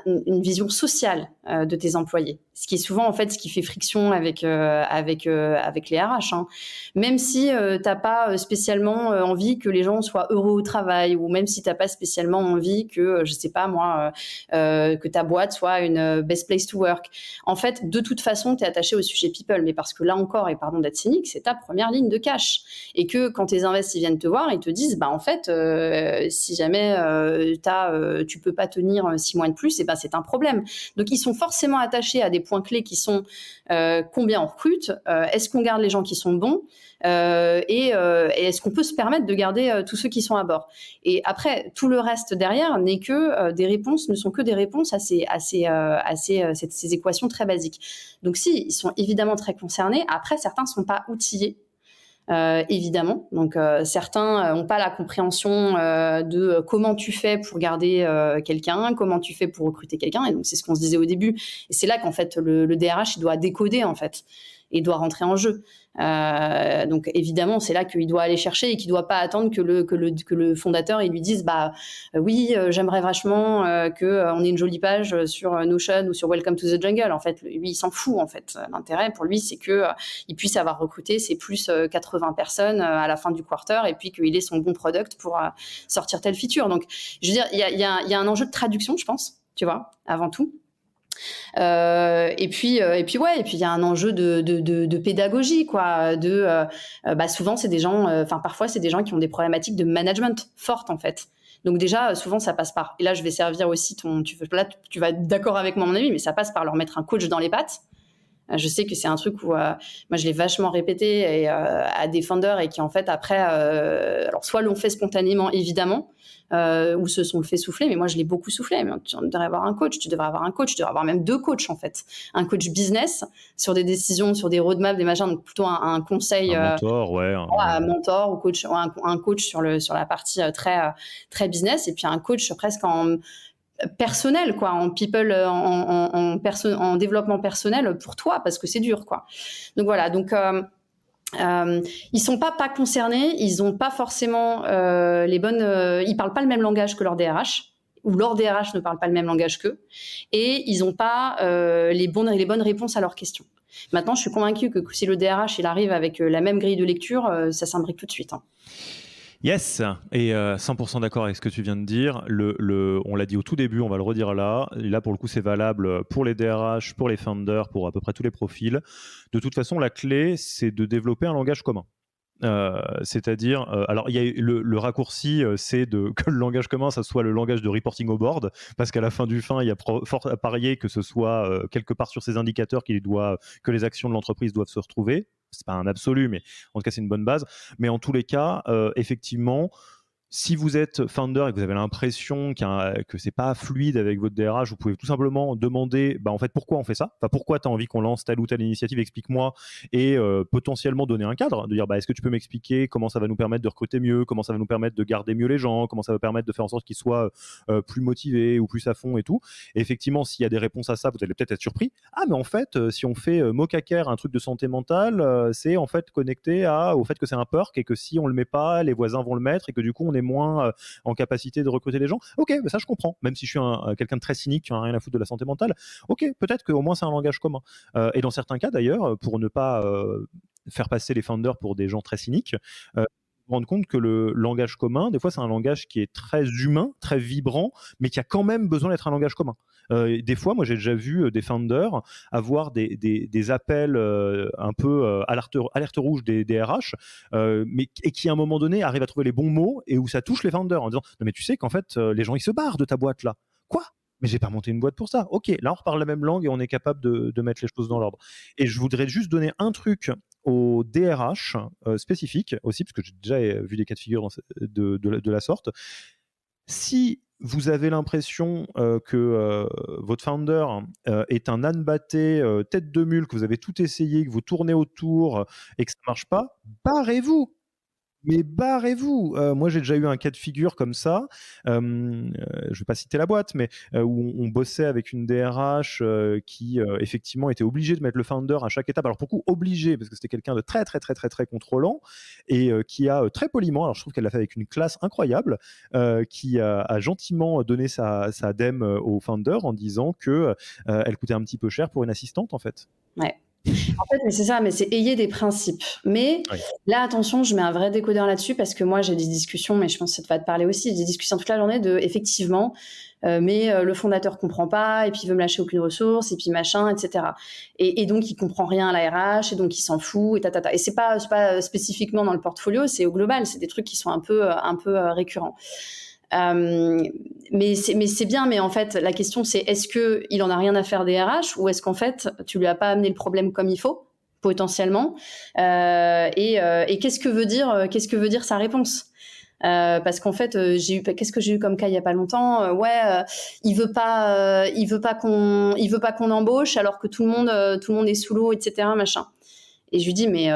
une vision sociale de tes employés, ce qui est souvent en fait ce qui fait friction avec les RH, hein. Même si t'as pas spécialement envie que les gens soient heureux au travail, ou même si t'as pas spécialement envie que je sais pas moi que ta boîte soit une best place to work, en fait de toute façon t'es attaché au sujet people, mais parce que là encore, et pardon d'être cynique, c'est ta première ligne de cash, et que quand tes invests viennent te voir, ils te disent en fait si jamais tu peux pas tenir 6 mois de plus, et c'est un problème. Donc ils sont forcément attachés à des points clés qui sont combien on recrute, est-ce qu'on garde les gens qui sont bons, et est-ce qu'on peut se permettre de garder tous ceux qui sont à bord. Et après, tout le reste derrière n'est que des réponses, ne sont que des réponses à ces équations très basiques. Donc si, ils sont évidemment très concernés. Après, certains ne sont pas outillés évidemment. Donc certains n'ont pas la compréhension de comment tu fais pour garder quelqu'un, comment tu fais pour recruter quelqu'un. Et donc c'est ce qu'on se disait au début. Et c'est là qu'en fait le DRH il doit décoder en fait et doit rentrer en jeu. Donc évidemment c'est là qu'il doit aller chercher et qu'il doit pas attendre que le fondateur il lui dise oui j'aimerais vachement que on ait une jolie page sur Notion ou sur Welcome to the Jungle. En fait lui il s'en fout en fait. L'intérêt pour lui c'est que il puisse avoir recruté ses plus 80 personnes à la fin du quarter et puis qu'il ait son bon product pour sortir telle feature. Donc je veux dire il y a un enjeu de traduction je pense, tu vois, avant tout. Et puis il y a un enjeu de pédagogie quoi. Souvent c'est des gens, parfois c'est des gens qui ont des problématiques de management fortes en fait. Donc déjà souvent ça passe par. Et là je vais servir aussi tu vas être d'accord avec moi mon ami, mais ça passe par leur mettre un coach dans les pattes. Je sais que c'est un truc où moi je l'ai vachement répété à des founders et qui en fait après alors soit l'ont fait spontanément évidemment ou se sont fait souffler, mais moi je l'ai beaucoup soufflé. Mais tu devrais avoir un coach, tu devrais avoir même 2 coachs en fait, un coach business sur des décisions, sur des roadmaps, des machins, donc plutôt un conseil, un mentor, un mentor ou coach, un coach sur la partie très très business, et puis un coach presque en personnel quoi, en people, en développement personnel pour toi parce que c'est dur quoi. Donc voilà, ils sont pas concernés, ils ont pas forcément les bonnes, ils parlent pas le même langage que leur DRH ou leur DRH ne parle pas le même langage qu'eux et ils ont pas les bonnes réponses à leurs questions. Maintenant, je suis convaincue que si le DRH il arrive avec la même grille de lecture, ça s'imbrique tout de suite. Yes, et 100% d'accord avec ce que tu viens de dire. On l'a dit au tout début, on va le redire là. Et là, pour le coup, c'est valable pour les DRH, pour les founders, pour à peu près tous les profils. De toute façon, la clé, c'est de développer un langage commun. C'est-à-dire, alors il y a le raccourci, c'est que le langage commun, ça soit le langage de reporting au board, parce qu'à la fin du fin, il y a fort à parier que ce soit quelque part sur ces indicateurs que les actions de l'entreprise doivent se retrouver. C'est pas un absolu, mais en tout cas, c'est une bonne base. Mais en tous les cas, effectivement, si vous êtes founder et que vous avez l'impression que c'est pas fluide avec votre DRH, vous pouvez tout simplement demander en fait pourquoi on fait ça, pourquoi tu as envie qu'on lance telle ou telle initiative, explique-moi, et potentiellement donner un cadre, de dire est-ce que tu peux m'expliquer comment ça va nous permettre de recruter mieux, comment ça va nous permettre de garder mieux les gens, comment ça va permettre de faire en sorte qu'ils soient plus motivés ou plus à fond et tout. Et effectivement, s'il y a des réponses à ça, vous allez peut-être être surpris. Mais en fait, si on fait Mocacare, un truc de santé mentale, c'est en fait connecté au fait que c'est un perk et que si on le met pas, les voisins vont le mettre et que du coup on est moins en capacité de recruter les gens. Ok, ça je comprends, même si je suis quelqu'un de très cynique qui n'a rien à foutre de la santé mentale. Ok, peut-être qu'au moins c'est un langage commun. Et dans certains cas d'ailleurs, pour ne pas faire passer les founders pour des gens très cyniques, rendre compte que le langage commun, des fois c'est un langage qui est très humain, très vibrant, mais qui a quand même besoin d'être un langage commun. Des fois, moi j'ai déjà vu des founders avoir des appels un peu alerte rouge des RH, et qui à un moment donné arrivent à trouver les bons mots et où ça touche les founders en disant non mais tu sais qu'en fait les gens ils se barrent de ta boîte là. Quoi ? Mais j'ai pas monté une boîte pour ça. Ok, là on reparle la même langue et on est capable de mettre les choses dans l'ordre. Et je voudrais juste donner un truc au DRH spécifique aussi, parce que j'ai déjà vu des cas de figure de la sorte. Si vous avez l'impression que votre founder est un âne batté, tête de mule, que vous avez tout essayé, que vous tournez autour et que ça ne marche pas, barrez-vous. Mais barrez-vous. Moi, j'ai déjà eu un cas de figure comme ça. Je ne vais pas citer la boîte, mais où on bossait avec une DRH qui, effectivement, était obligée de mettre le founder à chaque étape. Alors, pour le coup, obligé, parce que c'était quelqu'un de très, très, très, très, très contrôlant et qui a très poliment, alors je trouve qu'elle l'a fait avec une classe incroyable, qui a gentiment donné sa dème au founder en disant qu'elle coûtait un petit peu cher pour une assistante, en fait. Ouais. En fait, mais c'est ça, mais c'est ayez des principes. Mais là, attention, je mets un vrai décodeur là-dessus parce que moi, j'ai des discussions, mais je pense que ça va te parler aussi, des discussions toute la journée effectivement, le fondateur comprend pas et puis il veut me lâcher aucune ressource et puis machin, etc. Et donc, il comprend rien à la RH et donc il s'en fout et tatata. Et c'est pas spécifiquement dans le portfolio, c'est au global, c'est des trucs qui sont un peu récurrents. Mais c'est bien, mais en fait, la question c'est est-ce qu'il en a rien à faire des RH ou est-ce qu'en fait, tu lui as pas amené le problème comme il faut, potentiellement, et qu'est-ce que veut dire sa réponse? Parce qu'en fait, qu'est-ce que j'ai eu comme cas il y a pas longtemps? Il veut pas qu'on embauche alors que tout le monde est sous l'eau, etc. machin. Et je lui dis, mais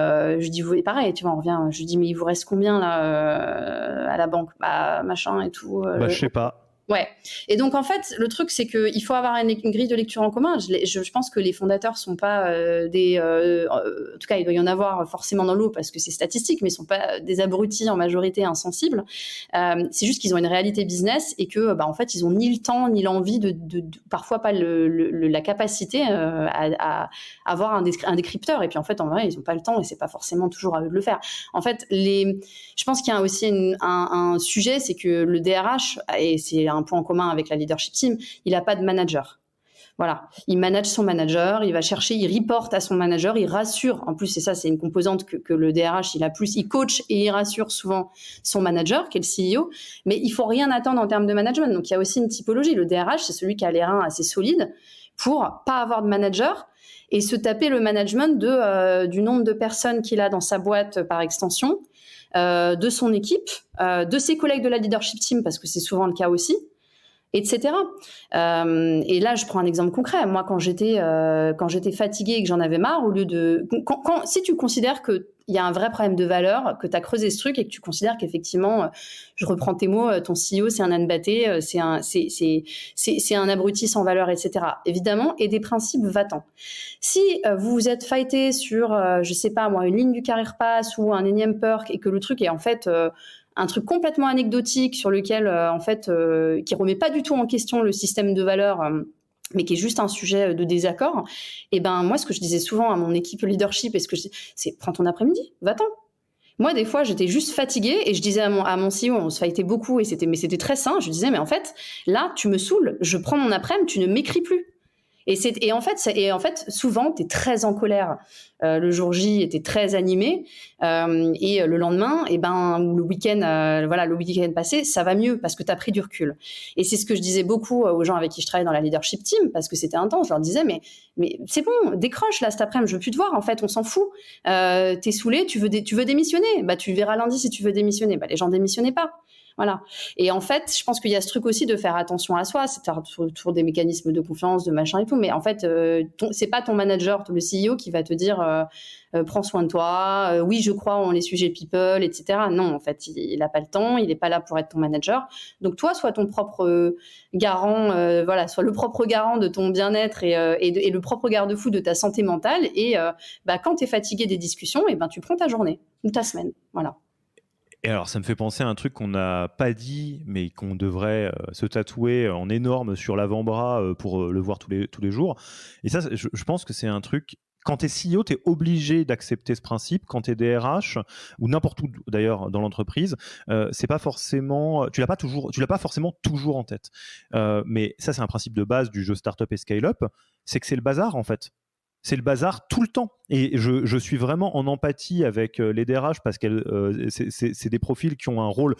vous, pareil, tu vois, on revient. Je lui dis, mais il vous reste combien là à la banque, bah machin et tout. Je sais pas. Ouais. Et donc en fait, le truc c'est que il faut avoir une grille de lecture en commun. Je pense que les fondateurs sont pas en tout cas, il doit y en avoir forcément dans l'eau parce que c'est statistique, mais ils sont pas des abrutis en majorité insensibles. C'est juste qu'ils ont une réalité business et que en fait ils ont ni le temps ni l'envie de parfois pas la capacité à avoir un décrypteur. Et puis en fait en vrai ils ont pas le temps et c'est pas forcément toujours à eux de le faire. En fait je pense qu'il y a aussi un sujet, c'est que le DRH, et c'est un point en commun avec la leadership team, il n'a pas de manager. Voilà, il manage son manager, il va chercher, il reporte à son manager, il rassure. En plus, c'est une composante que le DRH, il coach et il rassure souvent son manager, qui est le CEO, mais il faut rien attendre en termes de management. Donc, il y a aussi une typologie. Le DRH, c'est celui qui a les reins assez solides pour pas avoir de manager et se taper le management du nombre de personnes qu'il a dans sa boîte par extension, de son équipe, de ses collègues de la leadership team, parce que c'est souvent le cas aussi, etc. Et là, je prends un exemple concret. Moi, quand j'étais fatiguée et que j'en avais marre, au lieu de... si tu considères qu'il y a un vrai problème de valeur, que tu as creusé ce truc et que tu considères qu'effectivement, je reprends tes mots, ton CEO, c'est un âne batté, c'est un abruti sans valeur, etc. Évidemment, et des principes va-t'en. Si vous vous êtes fighté sur, je sais pas moi, une ligne du career pass ou un énième perk et que le truc est en fait... un truc complètement anecdotique sur lequel, qui remet pas du tout en question le système de valeurs, mais qui est juste un sujet de désaccord. Et moi, ce que je disais souvent à mon équipe leadership, c'est prends ton après-midi, va-t'en. Moi, des fois, j'étais juste fatiguée et je disais à mon CEO, on se fightait beaucoup mais c'était très sain. Je disais, mais en fait, là, tu me saoules, je prends mon après-midi, tu ne m'écris plus. Et en fait, souvent, tu es très en colère. Le jour J, tu es très animé. Et le lendemain, ou le week-end, le week-end passé, ça va mieux parce que tu as pris du recul. Et c'est ce que je disais beaucoup aux gens avec qui je travaille dans la leadership team parce que c'était intense. Je leur disais, mais c'est bon, décroche là cet après-midi, je veux plus te voir. En fait, on s'en fout. T'es saoulé, tu veux démissionner. Tu verras lundi si tu veux démissionner. Les gens démissionnaient pas. Voilà. Et en fait, je pense qu'il y a ce truc aussi de faire attention à soi, c'est toujours des mécanismes de confiance, de machin et tout. Mais en fait, c'est pas ton manager, le CEO qui va te dire prends soin de toi. Oui, je crois en les sujets people, etc. Non, en fait, il a pas le temps, il n'est pas là pour être ton manager. Donc toi, sois ton propre garant, sois le propre garant de ton bien-être et le propre garde-fou de ta santé mentale. Et quand tu es fatigué des discussions, tu prends ta journée ou ta semaine. Voilà. Et alors, ça me fait penser à un truc qu'on n'a pas dit, mais qu'on devrait se tatouer en énorme sur l'avant-bras pour le voir tous les jours. Et ça, je pense que c'est un truc... Quand tu es CEO, tu es obligé d'accepter ce principe. Quand tu es DRH, ou n'importe où d'ailleurs dans l'entreprise, c'est pas forcément, tu l'as pas forcément toujours en tête. Mais ça, c'est un principe de base du jeu Startup et Scale-up, c'est que c'est le bazar en fait. C'est le bazar tout le temps. Et je suis vraiment en empathie avec les DRH parce que c'est des profils qui ont un rôle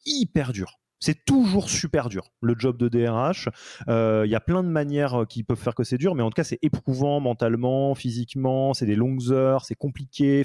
hyper dur. C'est toujours super dur, le job de DRH. Il y a plein de manières qui peuvent faire que c'est dur, mais en tout cas, c'est éprouvant mentalement, physiquement, c'est des longues heures, c'est compliqué.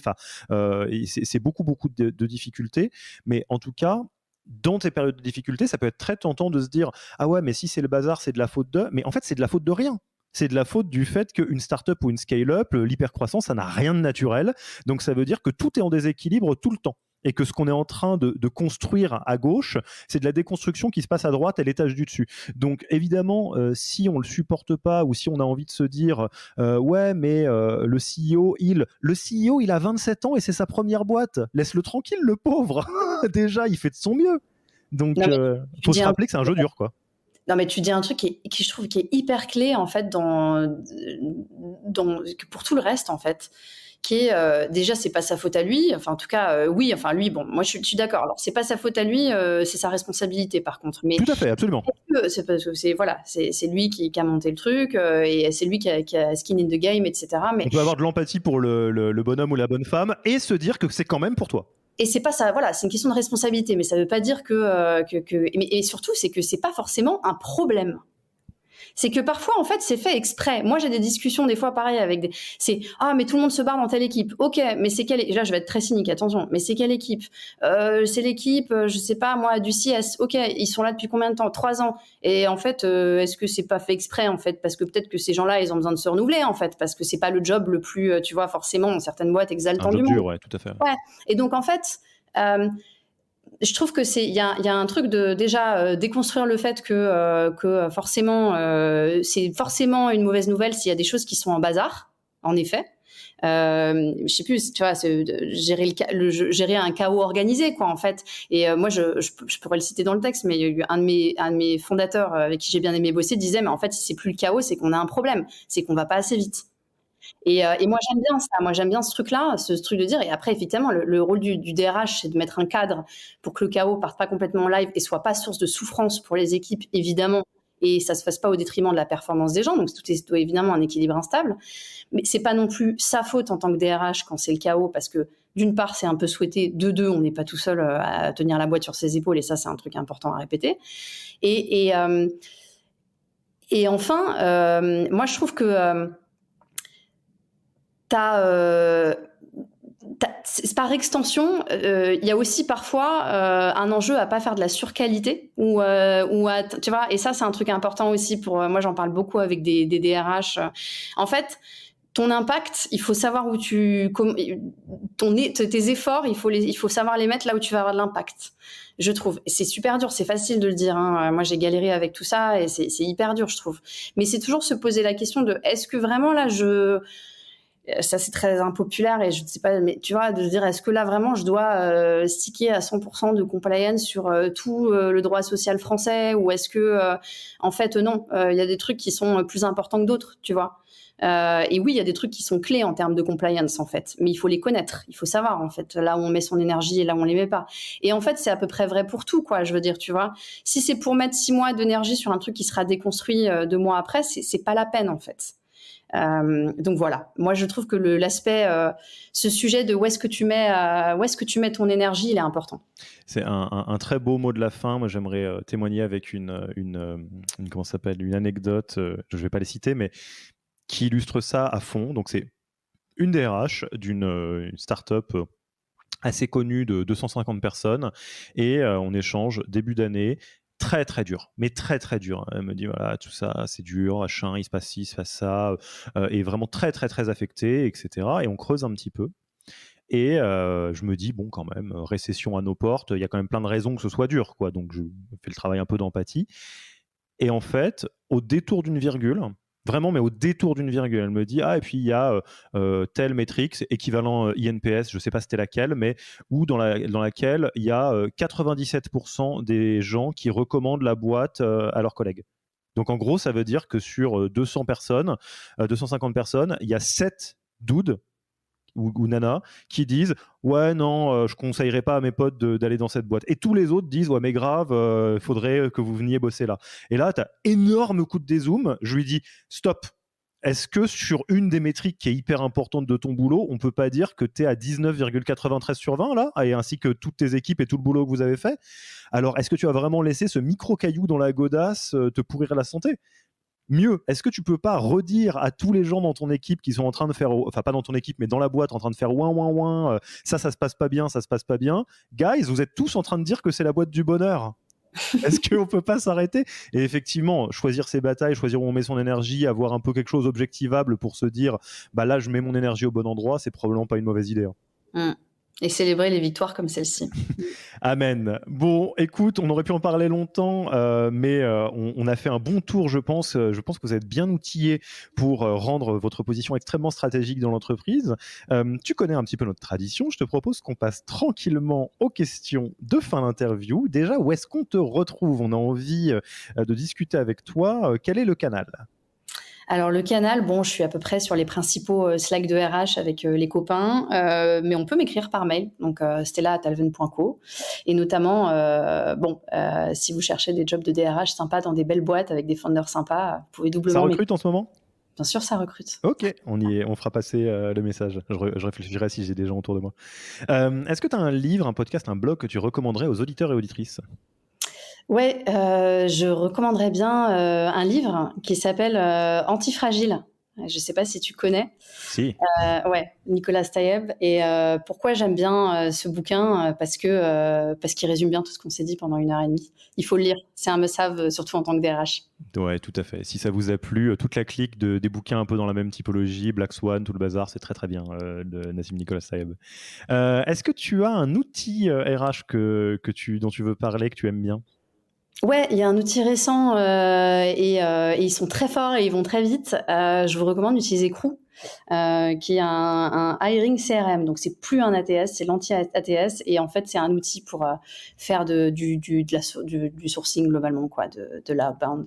C'est beaucoup de difficultés. Mais en tout cas, dans tes périodes de difficulté, ça peut être très tentant de se dire « Ah ouais, mais si c'est le bazar, c'est de la faute de… » Mais en fait, c'est de la faute de rien. C'est de la faute du fait qu'une startup ou une scale-up, l'hypercroissance, ça n'a rien de naturel. Donc, ça veut dire que tout est en déséquilibre tout le temps. Et que ce qu'on est en train de construire à gauche, c'est de la déconstruction qui se passe à droite, à l'étage du dessus. Donc, évidemment, si on ne le supporte pas ou si on a envie de se dire ouais, mais le CEO, il a 27 ans et c'est sa première boîte. Laisse-le tranquille, le pauvre. Déjà, il fait de son mieux. Donc, faut se rappeler que c'est un jeu dur, quoi. Non, mais tu dis un truc qui je trouve qui est hyper clé en fait pour tout le reste en fait, qui est déjà c'est pas sa faute à lui. Enfin en tout cas oui. Enfin lui bon moi je suis d'accord. Alors c'est pas sa faute à lui, c'est sa responsabilité par contre. Mais tout à fait, absolument. C'est parce que c'est lui qui a monté le truc et c'est lui qui a skin in the game, etc. Mais on peut avoir de l'empathie pour le bonhomme ou la bonne femme et se dire que c'est quand même pour toi. Et c'est pas ça, voilà, c'est une question de responsabilité, mais ça veut pas dire et surtout, c'est que c'est pas forcément un problème. C'est que parfois, en fait, c'est fait exprès. Moi, j'ai des discussions des fois pareil avec c'est mais tout le monde se barre dans telle équipe. Ok, mais c'est quelle? Là, je vais être très cynique. Attention, mais c'est quelle équipe? C'est l'équipe, je sais pas moi, du CS. Ok, ils sont là depuis combien de temps? 3 ans. Et en fait, est-ce que c'est pas fait exprès en fait? Parce que peut-être que ces gens-là, ils ont besoin de se renouveler en fait, parce que c'est pas le job le plus, tu vois, forcément, certaines boîtes exaltant du monde. Un job dur, ouais, tout à fait. Ouais. Et donc en fait. Je trouve que il y a un truc de déjà déconstruire le fait que forcément c'est forcément une mauvaise nouvelle s'il y a des choses qui sont en bazar, en effet. Je sais plus, tu vois, gérer un chaos organisé, quoi, en fait. Et moi, je pourrais le citer dans le texte, mais il y a eu un de mes fondateurs avec qui j'ai bien aimé bosser disait, mais en fait, si c'est plus le chaos, c'est qu'on a un problème, c'est qu'on va pas assez vite. Et moi, j'aime bien ça. Moi, j'aime bien ce truc-là, ce truc de dire. Et après, effectivement, le rôle du DRH, c'est de mettre un cadre pour que le chaos parte pas complètement en live et soit pas source de souffrance pour les équipes, évidemment. Et ça se fasse pas au détriment de la performance des gens. Donc, tout est évidemment un équilibre instable. Mais c'est pas non plus sa faute en tant que DRH quand c'est le chaos, parce que d'une part, c'est un peu souhaité. De deux, on n'est pas tout seul à tenir la boîte sur ses épaules. Et ça, c'est un truc important à répéter. Et enfin, moi, je trouve que par extension, il y a aussi parfois un enjeu à pas faire de la surqualité ou tu vois, et ça c'est un truc important aussi pour moi, j'en parle beaucoup avec des DRH. En fait, ton impact, il faut savoir où tes efforts, il faut savoir les mettre là où tu vas avoir de l'impact. Je trouve, c'est super dur, c'est facile de le dire, hein. Moi j'ai galéré avec tout ça et c'est hyper dur, je trouve. Mais c'est toujours se poser la question de est-ce que vraiment là ça c'est très impopulaire et je ne sais pas, mais tu vois, de se dire est-ce que là vraiment je dois sticker à 100% de compliance sur tout le droit social français, ou est-ce que en fait non, il y a des trucs qui sont plus importants que d'autres, tu vois. Et oui, il y a des trucs qui sont clés en termes de compliance en fait, mais il faut les connaître, il faut savoir en fait là où on met son énergie et là où on les met pas. Et en fait, c'est à peu près vrai pour tout, quoi. Je veux dire, tu vois, si c'est pour mettre 6 mois d'énergie sur un truc qui sera déconstruit 2 mois après, c'est pas la peine en fait. Donc voilà, moi je trouve que l'aspect, ce sujet de où est-ce que tu mets ton énergie, il est important. C'est un très beau mot de la fin. Moi j'aimerais témoigner avec une comment ça s'appelle, une anecdote, je ne vais pas les citer, mais qui illustre ça à fond. Donc c'est une DRH d'une start-up assez connue de 250 personnes et on échange début d'année. Très très dur, mais très très dur. Elle me dit voilà, tout ça c'est dur, machin, il se passe ci, il se passe ça, et vraiment très très très affecté, etc. Et on creuse un petit peu. Et je me dis bon, quand même, récession à nos portes, il y a quand même plein de raisons que ce soit dur, quoi. Donc je fais le travail un peu d'empathie. Et en fait, au détour d'une virgule, vraiment, mais au détour d'une virgule, elle me dit et puis il y a telle métrique équivalent INPS, je ne sais pas c'était laquelle, mais dans laquelle il y a 97% des gens qui recommandent la boîte à leurs collègues. Donc en gros, ça veut dire que sur 200 personnes, 250 personnes, il y a 7 dudes ou nana qui disent ouais non, je conseillerais pas à mes potes d'aller dans cette boîte, et tous les autres disent ouais mais grave, faudrait que vous veniez bosser là. Et là t'as énorme coup de dézoom. Je lui dis stop, est-ce que sur une des métriques qui est hyper importante de ton boulot, on peut pas dire que t'es à 19,93 sur 20 là, et ainsi que toutes tes équipes et tout le boulot que vous avez fait? Alors est-ce que tu vas vraiment laisser ce micro caillou dans la godasse te pourrir la santé? Mieux, est-ce que tu peux pas redire à tous les gens dans ton équipe qui sont en train de faire, enfin pas dans ton équipe, mais dans la boîte, en train de faire ouin, ça se passe pas bien, ça se passe pas bien. Guys, vous êtes tous en train de dire que c'est la boîte du bonheur. Est-ce qu'on peut pas s'arrêter? Et effectivement, choisir ses batailles, choisir où on met son énergie, avoir un peu quelque chose objectivable pour se dire, bah là, je mets mon énergie au bon endroit, c'est probablement pas une mauvaise idée. Et célébrer les victoires comme celle-ci. Amen. Bon, écoute, on aurait pu en parler longtemps, mais on a fait un bon tour, je pense. Je pense que vous êtes bien outillés pour rendre votre position extrêmement stratégique dans l'entreprise. Tu connais un petit peu notre tradition. Je te propose qu'on passe tranquillement aux questions de fin d'interview. Déjà, où est-ce qu'on te retrouve? On a envie de discuter avec toi. Quel est le canal? Alors le canal, bon, je suis à peu près sur les principaux Slack de RH avec les copains, mais on peut m'écrire par mail, donc stella@alven.co, et notamment, si vous cherchez des jobs de DRH sympas dans des belles boîtes avec des founders sympas, vous pouvez doublement. Ça recrute en ce moment? Bien sûr, ça recrute. Ok, on fera passer le message. Je réfléchirai si j'ai des gens autour de moi. Est-ce que tu as un livre, un podcast, un blog que tu recommanderais aux auditeurs et auditrices? Ouais, je recommanderais bien un livre qui s'appelle Antifragile. Je sais pas si tu connais. Si. Ouais, Nicolas Staeb. Et pourquoi j'aime bien ce bouquin? Parce qu'il résume bien tout ce qu'on s'est dit pendant 1 heure et demie. Il faut le lire. C'est un must-have, surtout en tant que DRH. Ouais, tout à fait. Si ça vous a plu, toute la clique des bouquins un peu dans la même typologie, Black Swan, tout le bazar, c'est très très bien de Nassim Nicolas Taleb. Est-ce que tu as un outil RH dont tu veux parler, que tu aimes bien? Ouais, il y a un outil récent et ils sont très forts et ils vont très vite. Je vous recommande d'utiliser Crew, qui est un hiring CRM. Donc c'est plus un ATS, c'est l'anti-ATS et en fait c'est un outil pour faire du sourcing globalement, quoi, de l'outbound,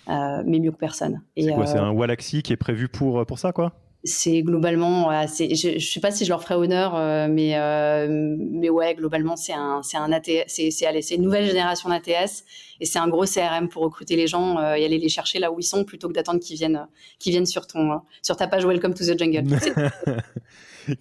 mais mieux que personne. C'est quoi? C'est un Wallaxy qui est prévu pour ça, quoi? C'est globalement, voilà, je sais pas si je leur ferai honneur, mais ouais, globalement c'est un ATS, c'est une nouvelle génération d'ATS et c'est un gros CRM pour recruter les gens et aller les chercher là où ils sont plutôt que d'attendre qu'ils viennent sur ta page Welcome to the Jungle.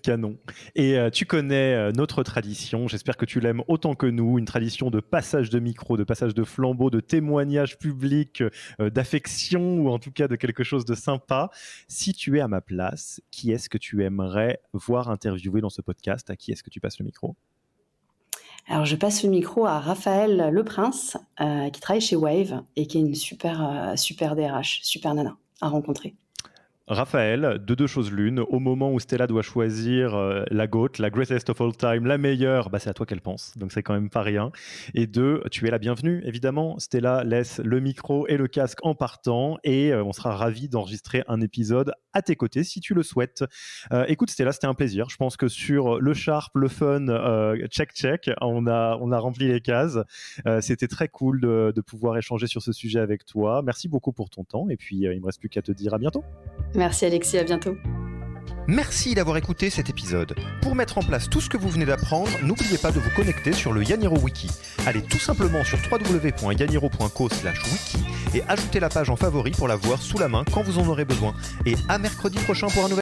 Canon. Et tu connais notre tradition, j'espère que tu l'aimes autant que nous, une tradition de passage de micro, de passage de flambeau, de témoignage public, d'affection ou en tout cas de quelque chose de sympa. Si tu es à ma place, qui est-ce que tu aimerais voir interviewer dans ce podcast? À qui est-ce que tu passes le micro? Alors je passe le micro à Raphaël Leprince, qui travaille chez Wave et qui est une super DRH, super nana à rencontrer. Raphaël, de deux choses l'une, au moment où Stella doit choisir la GOAT, la greatest of all time, la meilleure, c'est à toi qu'elle pense, donc c'est quand même pas rien. Et deux, tu es la bienvenue, évidemment. Stella laisse le micro et le casque en partant et on sera ravis d'enregistrer un épisode à tes côtés si tu le souhaites. Écoute Stella, c'était un plaisir. Je pense que sur le sharp, le fun, check, on a rempli les cases. C'était très cool de pouvoir échanger sur ce sujet avec toi. Merci beaucoup pour ton temps et puis il me reste plus qu'à te dire à bientôt. Merci Alexis, à bientôt. Merci d'avoir écouté cet épisode. Pour mettre en place tout ce que vous venez d'apprendre, n'oubliez pas de vous connecter sur le Yaniro Wiki. Allez tout simplement sur www.yaniro.co/wiki et ajoutez la page en favori pour la voir sous la main quand vous en aurez besoin. Et à mercredi prochain pour un nouvel